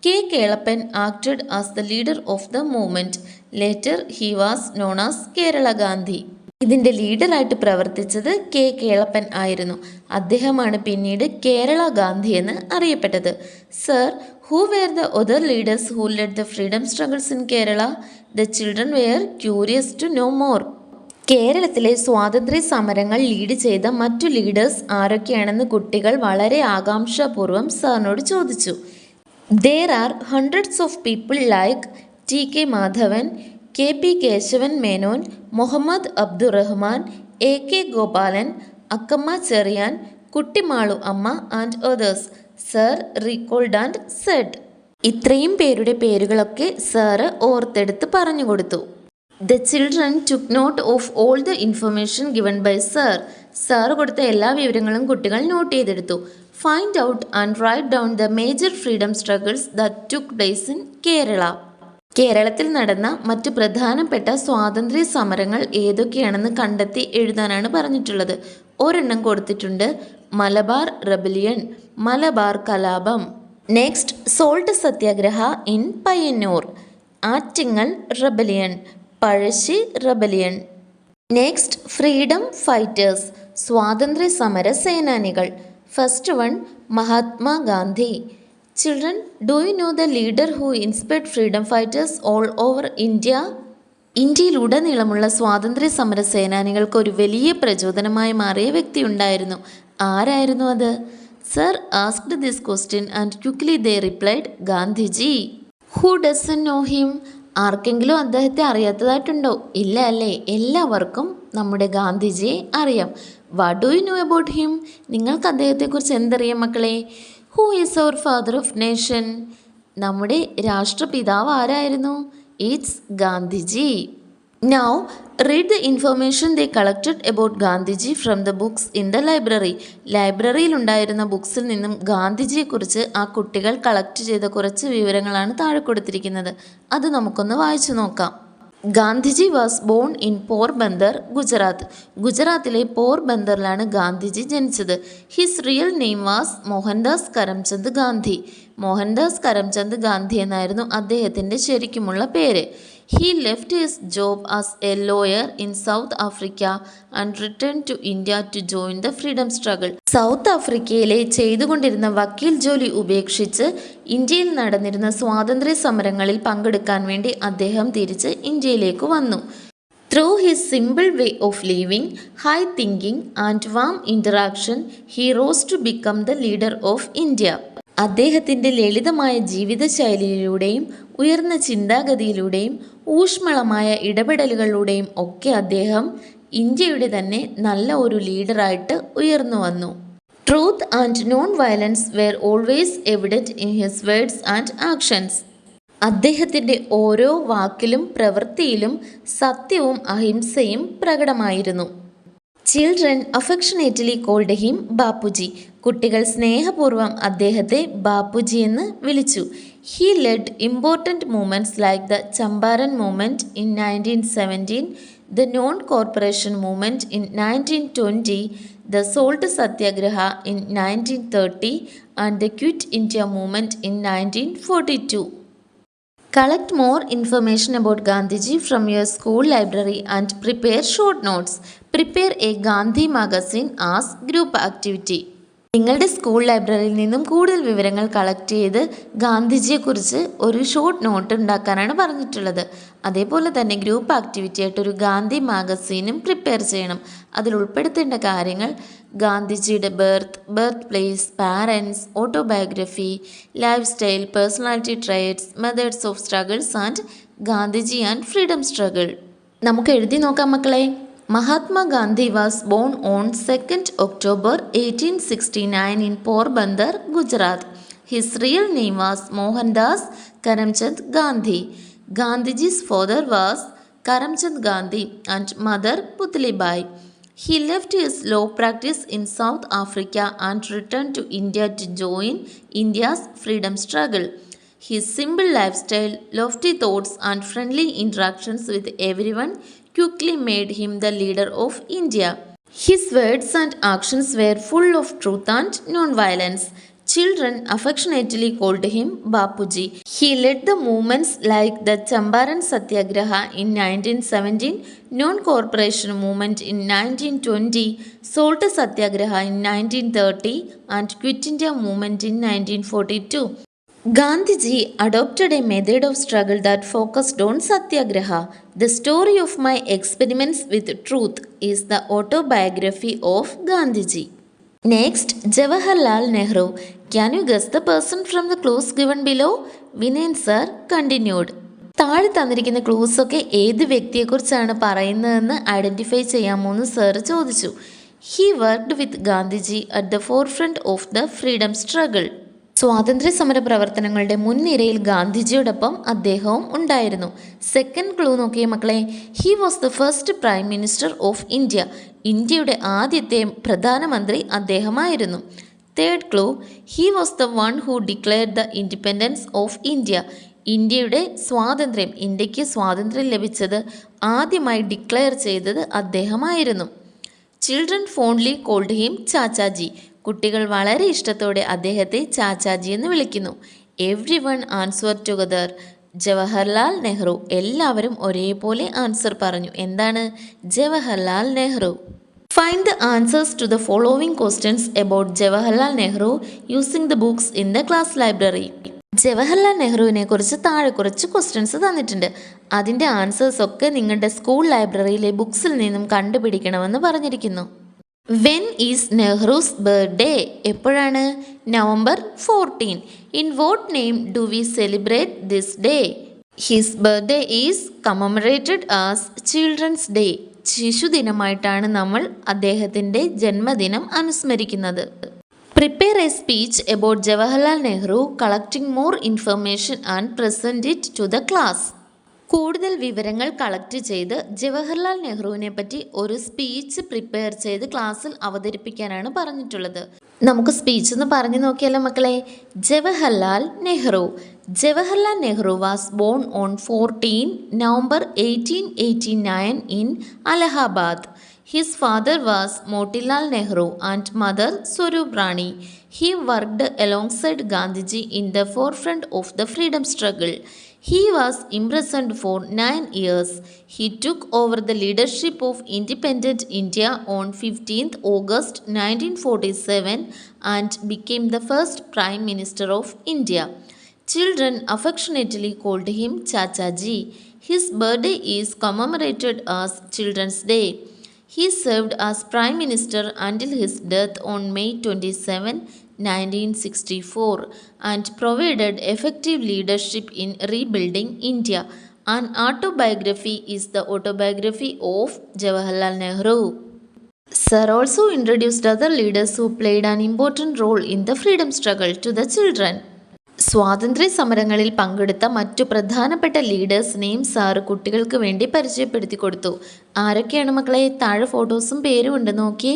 K Kelappan acted as the leader of the movement. Later he was known as Kerala Gandhi. ഇതിൻ്റെ ലീഡറായിട്ട് പ്രവർത്തിച്ചത് കെ കേളപ്പൻ ആയിരുന്നു. അദ്ദേഹമാണ് പിന്നീട് കേരള ഗാന്ധി എന്ന് അറിയപ്പെട്ടത്. Sir, who where the other leaders who led the freedom struggles in Kerala? The children were curious to know more. കേരളത്തിലെ സ്വാതന്ത്ര്യ സമരങ്ങൾ ലീഡ് ചെയ്ത മറ്റു ലീഡേഴ്സ് ആരൊക്കെയാണെന്ന് കുട്ടികൾ വളരെ ആകാംക്ഷാപൂർവ്വം സാറിനോട് ചോദിച്ചു. There are hundreds of people like T.K. Madhavan, K.P. Keshavan Menon, Muhammad Abdurrahman, A.K. Gopalan, Akkamma Cheriyan, Kuttimalu Amma and others. Sir recalled and said. ഇത്രയും പേരുടെ പേരുകളൊക്കെ സാറ് ഓർത്തെടുത്ത് പറഞ്ഞു കൊടുത്തു. The children took note of all the information given by sir. Sir കൊടുത്ത എല്ലാ വിവരങ്ങളും കുട്ടികൾ not ചെയ്തെടുത്തു. Find out and write down the major freedom struggles that took place in Kerala. കേരളത്തിൽ നടന്ന മറ്റ് പ്രധാനപ്പെട്ട സ്വാതന്ത്ര്യ സമരങ്ങൾ ഏതൊക്കെയാണെന്ന് കണ്ടെത്തി എഴുതാനാണ് പറഞ്ഞിട്ടുള്ളത്. ഒരെണ്ണം കൊടുത്തിട്ടുണ്ട്, മലബാർ റെബലിയൻ, മലബാർ കലാപം. Next, salt satyagraha in Payyanur, Attingal rebellion, Pazhassi rebellion. Next, freedom fighters, സ്വാതന്ത്ര്യ സമര സേനാനികൾ. First one, Mahatma Gandhi. Children, do you know the leader who inspired freedom fighters all over India? ഇന്ത്യയിലുടനീളമുള്ള സ്വാതന്ത്ര്യ സമര സേനാനികൾക്ക് ഒരു വലിയ പ്രചോദനമായി മാറിയ വ്യക്തി ഉണ്ടായിരുന്നു. ആരായിരുന്നു അത്? Sir asked this question and quickly they replied, Gandhiji. Who doesn't know him? ആർക്കെങ്കിലും അദ്ദേഹത്തെ അറിയാത്തതായിട്ടുണ്ടോ? ഇല്ല അല്ലേ? എല്ലാവർക്കും നമ്മുടെ ഗാന്ധിജിയെ അറിയാം. What do you know about him? നിങ്ങൾക്ക് അദ്ദേഹത്തെക്കുറിച്ച് എന്തറിയാം മക്കളെ? Who is our father of nation? നമ്മുടെ രാഷ്ട്രപിതാവ് ആരായിരുന്നു? It's Gandhiji. Now, read the information they collected about Gandhiji from the books in the library. ലൈബ്രറിയിൽ ഉണ്ടായിരുന്ന ബുക്സിൽ നിന്നും ഗാന്ധിജിയെക്കുറിച്ച് ആ കുട്ടികൾ കളക്ട് ചെയ്ത കുറച്ച് വിവരങ്ങളാണ് താഴെ കൊടുത്തിരിക്കുന്നത്. അത് നമുക്കൊന്ന് വായിച്ചു നോക്കാം. Gandhiji was born in Porbandar, Gujarat. ഗുജറാത്തിലെ പോർബന്ദറിലാണ് ഗാന്ധിജി ജനിച്ചത്. His real name was Mohandas Karamchand Gandhi. Mohandas Karamchand Gandhi എന്നായിരുന്നു അദ്ദേഹത്തിൻ്റെ ശരിക്കുമുള്ള പേര്. He left his job as a lawyer in South Africa and returned to India to join the freedom struggle. South ആഫ്രിക്കയിലെ ചെയ്തുകൊണ്ടിരുന്ന വക്കീൽ ജോലി ഉപേക്ഷിച്ച് ഇന്ത്യയിൽ നടന്നിരുന്ന സ്വാതന്ത്ര്യ സമരങ്ങളിൽ പങ്കെടുക്കാൻ വേണ്ടി അദ്ദേഹം തിരിച്ച് ഇന്ത്യയിലേക്ക് വന്നു. Through his simple way of living, high thinking and warm interaction, he rose to become the leader of India. അദ്ദേഹത്തിൻ്റെ ലളിതമായ ജീവിതശൈലിയിലൂടെയും ഉയർന്ന ചിന്താഗതിയിലൂടെയും ഊഷ്മളമായ ഇടപെടലുകളിലൂടെയും ഒക്കെ അദ്ദേഹം ഇന്ത്യയുടെ തന്നെ നല്ല ഒരു ലീഡറായിട്ട് ഉയർന്നു വന്നു. Truth and non violence were always evident in his words and actions. അദ്ദേഹത്തിൻ്റെ ഓരോ വാക്കിലും പ്രവൃത്തിയിലും സത്യവും അഹിംസയും പ്രകടമായിരുന്നു. Children affectionately called him Bapuji. കുട്ടികൾ സ്നേഹപൂർവ്വം അദ്ദേഹത്തെ ബാപ്പുജി എന്ന് വിളിച്ചു. He led important movements like the Champaran movement in 1917, the non cooperation movement in 1920, the salt satyagraha in 1930 and the quit India movement in 1942. Collect more information about Gandhiji from your school library and prepare short notes. Prepare a Gandhi magazine as group activity. നിങ്ങളുടെ school ലൈബ്രറിയിൽ നിന്നും കൂടുതൽ വിവരങ്ങൾ collect ചെയ്ത് ഗാന്ധിജിയെക്കുറിച്ച് ഒരു short note ഉണ്ടാക്കാനാണ് പറഞ്ഞിട്ടുള്ളത്. അതേപോലെ തന്നെ ഗ്രൂപ്പ് ആക്ടിവിറ്റി ആയിട്ടൊരു ഗാന്ധി മാഗസീനും പ്രിപ്പയർ ചെയ്യണം. അതിൽ ഉൾപ്പെടുത്തേണ്ട കാര്യങ്ങൾ ഗാന്ധിജിയുടെ birth place, parents, autobiography, life style, personality traits, methods of struggles and Gandhiji and freedom struggle. നമുക്ക് എഴുതി നോക്കാം മക്കളെ. Mahatma Gandhi was born on 2nd October 1869 in Porbandar, Gujarat. His real name was Mohandas Karamchand Gandhi. Gandhiji's father was Karamchand Gandhi and mother Putlibai. He left his law practice in South Africa and returned to India to join India's freedom struggle. His simple lifestyle, lofty thoughts and friendly interactions with everyone quickly made him the leader of India. His words and actions were full of truth and non-violence. Children affectionately called him Bapuji. He led the movements like the Champaran Satyagraha in 1917, Non-Corporation Movement in 1920, Salt Satyagraha in 1930 and Quit India Movement in 1942. Gandhiji adopted a method of struggle that focused on satyagraha. The story of my experiments with truth is the autobiography of Gandhiji. Next Jawaharlal Nehru. Can you guess the person from the clues given below? Vinayan sir continued. താഴെ തന്നിരിക്കുന്ന clues ഒക്കെ ഏത് വ്യക്തിയെക്കുറിച്ചാണ് പറയുന്നതെന്ന് identify ചെയ്യാമോ എന്ന് sir ചോദിച്ചു. He worked with Gandhiji at the forefront of the freedom struggle. സ്വാതന്ത്ര്യ സമര പ്രവർത്തനങ്ങളുടെ മുൻനിരയിൽ ഗാന്ധിജിയോടൊപ്പം അദ്ദേഹവും ഉണ്ടായിരുന്നു. സെക്കൻഡ് ക്ലൂ നോക്കിയ മക്കളെ. He was the first prime minister of India. ഇന്ത്യയുടെ ആദ്യത്തെ പ്രധാനമന്ത്രി അദ്ദേഹമായിരുന്നു. Third clue. He was the one who declared the independence of India. ഇന്ത്യയുടെ സ്വാതന്ത്ര്യം, ഇന്ത്യക്ക് സ്വാതന്ത്ര്യം ലഭിച്ചത് ആദ്യമായി ഡിക്ലെയർ ചെയ്തത് അദ്ദേഹമായിരുന്നു. Children fondly called him Chachaji. കുട്ടികൾ വളരെ ഇഷ്ടത്തോടെ അദ്ദേഹത്തെ ചാച്ചാജി എന്ന് വിളിക്കുന്നു. Everyone answer together. Jawaharlal Nehru. എല്ലാവരും ഒരേപോലെ ആൻസർ പറഞ്ഞു. എന്താണ്? Jawaharlal Nehru. Find the answers to the following questions about Jawaharlal Nehru using the books in the class library. Jawaharlal നെഹ്റുവിനെ കുറിച്ച് താഴെ കുറച്ച് ക്വസ്റ്റ്യൻസ് തന്നിട്ടുണ്ട്. അതിൻ്റെ ആൻസേഴ്സ് ഒക്കെ നിങ്ങളുടെ സ്കൂൾ ലൈബ്രറിയിലെ ബുക്സിൽ നിന്നും കണ്ടുപിടിക്കണമെന്ന് പറഞ്ഞിരിക്കുന്നു. When is Nehru's birthday? എപ്പോഴാണ്? November 14. In what name do we celebrate this day? His birthday is commemorated as children's day. ശിശുദിനമായിട്ടാണ് നമ്മൾ അദ്ദേഹത്തിൻ്റെ ജന്മദിനം അനുസ്മരിക്കുന്നത്. Prepare a speech about Jawaharlal Nehru, collecting more information and present it to the class. കൂടുതൽ വിവരങ്ങൾ collect ചെയ്ത് ജവഹർലാൽ നെഹ്റുവിനെ പറ്റി ഒരു സ്പീച്ച് പ്രിപ്പയർ ചെയ്ത് ക്ലാസ്സിൽ അവതരിപ്പിക്കാനാണ് പറഞ്ഞിട്ടുള്ളത്. നമുക്ക് സ്പീച്ച് ഒന്ന് പറഞ്ഞു നോക്കിയാലോ മക്കളെ. Jawaharlal Nehru. Jawaharlal Nehru was born on 14 November 1889 in Allahabad. His father was Motilal Nehru and mother Swarup Rani. He worked alongside Gandhiji in the forefront of the freedom struggle. He was imprisoned for 9 years. He took over the leadership of independent India on 15th August 1947 and became the first Prime Minister of India. Children affectionately called him Chachaji. His birthday is commemorated as Children's Day. He served as Prime Minister until his death on May 27, 1964 and provided effective leadership in rebuilding India. An autobiography is the autobiography of Jawaharlal Nehru. Sir also introduced other leaders who played an important role in the freedom struggle to the children. സ്വാതന്ത്ര്യ സമരങ്ങളിൽ പങ്കെടുത്ത മറ്റു പ്രധാനപ്പെട്ട ലീഡേഴ്സിനെയും sir കുട്ടികൾക്ക് വേണ്ടി പരിചയപ്പെടുത്തി കൊടുത്തു. ആരൊക്കെയാണ് മക്കളെ? താഴെ ഫോട്ടോസും പേരും ഉണ്ട്, നോക്കിയേ.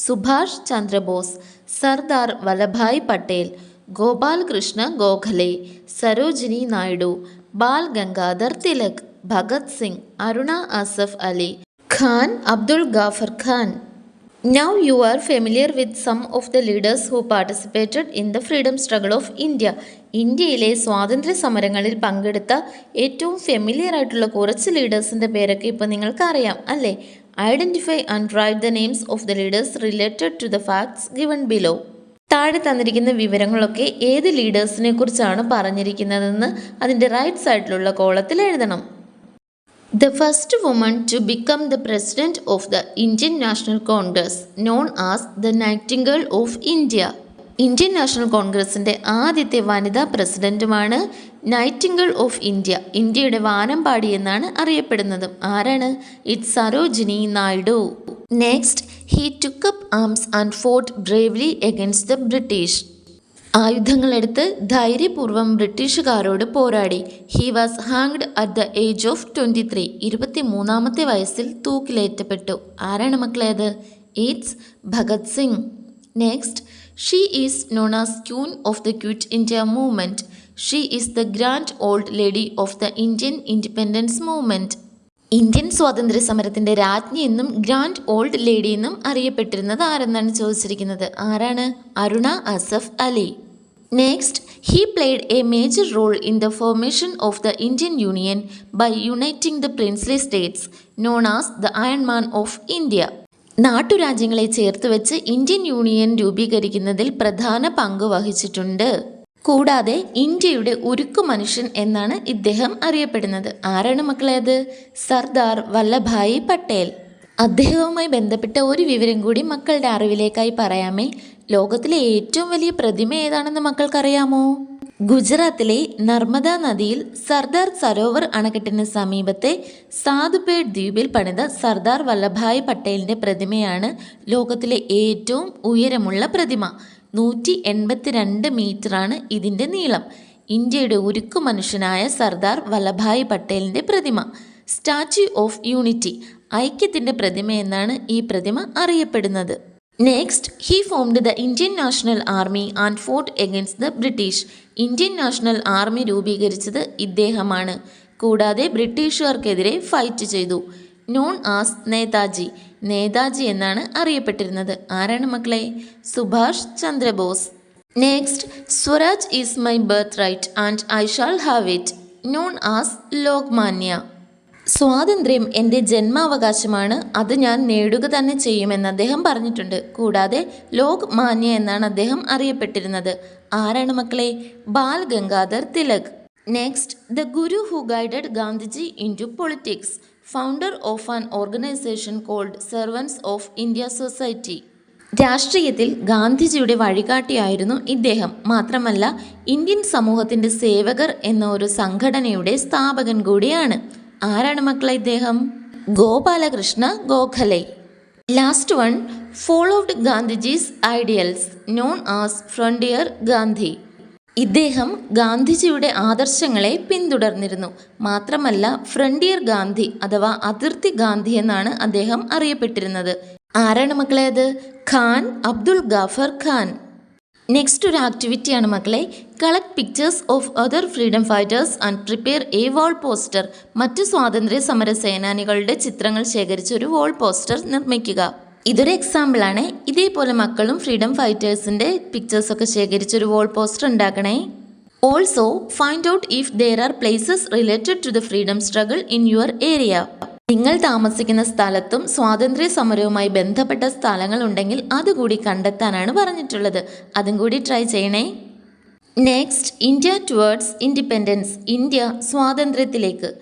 സുഭാഷ് ചന്ദ്രബോസ്, സർദാർ വല്ലഭായ് പട്ടേൽ, ഗോപാൽ കൃഷ്ണ ഗോഖലെ, സരോജിനി നായിഡു, ബാൽ Gangadhar Tilak, Bhagat Singh, Aruna Asaf Ali, Khan Abdul Ghaffar Khan. Now you are familiar with some of the leaders who participated in the freedom struggle of India. ഇന്ത്യയിലെ സ്വാതന്ത്ര്യ സമരങ്ങളിൽ പങ്കെടുത്ത ഏറ്റവും ഫെമിലിയർ ആയിട്ടുള്ള കുറച്ച് ലീഡേഴ്സിൻ്റെ പേരൊക്കെ ഇപ്പോൾ നിങ്ങൾക്ക് അറിയാം അല്ലേ? Identify and write the names of the leaders related to the facts given below. താഴെ തന്നിരിക്കുന്ന വിവരങ്ങളൊക്കെ ഏത് ലീഡേഴ്സിനെ കുറിച്ചാണ് പറഞ്ഞിരിക്കുന്നതെന്ന് അതിൻ്റെ റൈറ്റ് സൈഡിലുള്ള കോളത്തിൽ എഴുതണം. The first woman to become the president of the Indian National Congress, known as the Nightingale of India. Indian national കോൺഗ്രസിൻ്റെ ആദ്യത്തെ വനിതാ പ്രസിഡന്റുമാണ് നൈറ്റിംഗേൾ ഓഫ് ഇന്ത്യ. ഇന്ത്യയുടെ വാനമ്പാടി എന്നാണ് അറിയപ്പെടുന്നത്. ആരാണ്? It's Sarojini Naidu. Next, he took up arms and fought bravely against the British. ആയുധങ്ങളെടുത്ത് ധൈര്യപൂർവ്വം ബ്രിട്ടീഷുകാരോട് പോരാടി. He was hanged at the age of 23. 23-ാമത്തെ വയസ്സിൽ തൂക്കിലേറ്റപ്പെട്ടു. ആരാണ് മക്കളെ അത്? It's Bhagat Singh. Next, she is known as queen of the quit India movement. She is the grand old lady of the Indian independence movement. Indian സ്വാതന്ത്ര്യ സമരത്തിൻ്റെ രാജ്ഞി എന്നും ഗ്രാൻഡ് ഓൾഡ് ലേഡി എന്നും അറിയപ്പെട്ടിരുന്നത് ആരെന്നാണ് ചോദിച്ചിരിക്കുന്നത്. ആരാണ്? Aruna Asaf Ali. Next, he played a major role in the formation of the Indian union by uniting the princely states known as the iron man of India. നാട്ടുരാജ്യങ്ങളെ ചേർത്ത് വെച്ച് ഇന്ത്യൻ യൂണിയൻ രൂപീകരിക്കുന്നതിൽ പ്രധാന പങ്ക് വഹിച്ചിട്ടുണ്ട്. കൂടാതെ ഇന്ത്യയുടെ ഉരുക്കു മനുഷ്യൻ എന്നാണ് ഇദ്ദേഹം അറിയപ്പെടുന്നത്. ആരാണ് മക്കളെ അത്? സർദാർ വല്ലഭായ് പട്ടേൽ. അദ്ദേഹവുമായി ബന്ധപ്പെട്ട ഒരു വിവരം കൂടി മക്കളുടെ അറിവിലേക്കായി പറയാമേ. ലോകത്തിലെ ഏറ്റവും വലിയ പ്രതിമ ഏതാണെന്ന് മക്കൾക്കറിയാമോ? ഗുജറാത്തിലെ നർമ്മദ നദിയിൽ സർദാർ സരോവർ അണക്കെട്ടിന് സമീപത്തെ സാധുപേട്ട് ദ്വീപിൽ പണിത സർദാർ വല്ലഭായ് പട്ടേലിൻ്റെ പ്രതിമയാണ് ലോകത്തിലെ ഏറ്റവും ഉയരമുള്ള പ്രതിമ. 182 മീറ്ററാണ് ഇതിൻ്റെ നീളം. ഇന്ത്യയുടെ ഉരുക്കു മനുഷ്യനായ സർദാർ വല്ലഭായ് പട്ടേലിൻ്റെ പ്രതിമ. സ്റ്റാച്യു ഓഫ് യൂണിറ്റി, ഐക്യത്തിൻ്റെ പ്രതിമ എന്നാണ് ഈ പ്രതിമ അറിയപ്പെടുന്നത്. Next, he formed the Indian national army and fort against the British. Indian national army രൂപീകരിച്ചത് ഇദ്ദേഹമാണ്. കൂടാതെ ബ്രിട്ടീഷുകാർക്കെതിരെ ഫൈറ്റ് ചെയ്തു. നോൺ ആസ് നേതാജി, നേതാജി എന്നാണ് അറിയപ്പെട്ടിരുന്നത്. ആരാണ് മക്കളെ? Subhash Chandrabose. Next, Swaraj is my birthright and I shall have it. Known as Lokmanya. സ്വാതന്ത്ര്യം എൻ്റെ ജന്മാവകാശമാണ്, അത് ഞാൻ നേടുക തന്നെ ചെയ്യുമെന്ന് അദ്ദേഹം പറഞ്ഞിട്ടുണ്ട്. കൂടാതെ ലോക് മാന്യ എന്നാണ് അദ്ദേഹം അറിയപ്പെട്ടിരുന്നത്. ആരാണ് മക്കളെ? Bal Gangadhar Tilak. Next, the guru who guided Gandhiji into politics, founder of an organisation called servants of India society. രാഷ്ട്രീയത്തിൽ ഗാന്ധിജിയുടെ വഴികാട്ടിയായിരുന്നു ഇദ്ദേഹം. മാത്രമല്ല ഇന്ത്യൻ സമൂഹത്തിൻ്റെ സേവകർ എന്ന ഒരു സംഘടനയുടെ സ്ഥാപകൻ കൂടിയാണ്. ആരാണ് മക്കളെ ഇദ്ദേഹം? Gopalakrishna Gokhale. Last one, followed Gandhiji's ideals, known as frontier Gandhi. ഇദ്ദേഹം ഗാന്ധിജിയുടെ ആദർശങ്ങളെ പിന്തുടർന്നിരുന്നു. മാത്രമല്ല ഫ്രണ്ടിയർ ഗാന്ധി അഥവാ അതിർത്തി ഗാന്ധി എന്നാണ് അദ്ദേഹം അറിയപ്പെട്ടിരുന്നത്. ആരാണ് മക്കളെ അത്? ഖാൻ അബ്ദുൾ ഗാഫർ ഖാൻ. നെക്സ്റ്റ് ഒരു ആക്ടിവിറ്റിയാണ് മക്കളെ. Collect pictures of other freedom fighters and prepare A wall poster. മറ്റ് സ്വാതന്ത്ര്യ സമര സേനാനികളുടെ ചിത്രങ്ങൾ ശേഖരിച്ച് ഒരു വാൾ പോസ്റ്റർ നിർമ്മിക്കുക. ഇതൊരു എക്സാമ്പിളാണ്. ഇതേപോലെ മക്കളും ഫ്രീഡം ഫൈറ്റേഴ്സിൻ്റെ പിക്ചേഴ്സൊക്കെ ശേഖരിച്ചൊരു വാൾ പോസ്റ്റർ ഉണ്ടാക്കണേ. Also find out if there are places related to the freedom struggle in your area. നിങ്ങൾ താമസിക്കുന്ന സ്ഥലത്തും സ്വാതന്ത്ര്യ സമരവുമായി ബന്ധപ്പെട്ട സ്ഥലങ്ങൾ ഉണ്ടെങ്കിൽ അതുകൂടി കണ്ടെത്താനാണ് പറഞ്ഞിട്ടുള്ളത്. അതും കൂടി ട്രൈ ചെയ്യണേ. Next, India towards independence, India സ്വാതന്ത്ര്യത്തിലേക്ക്.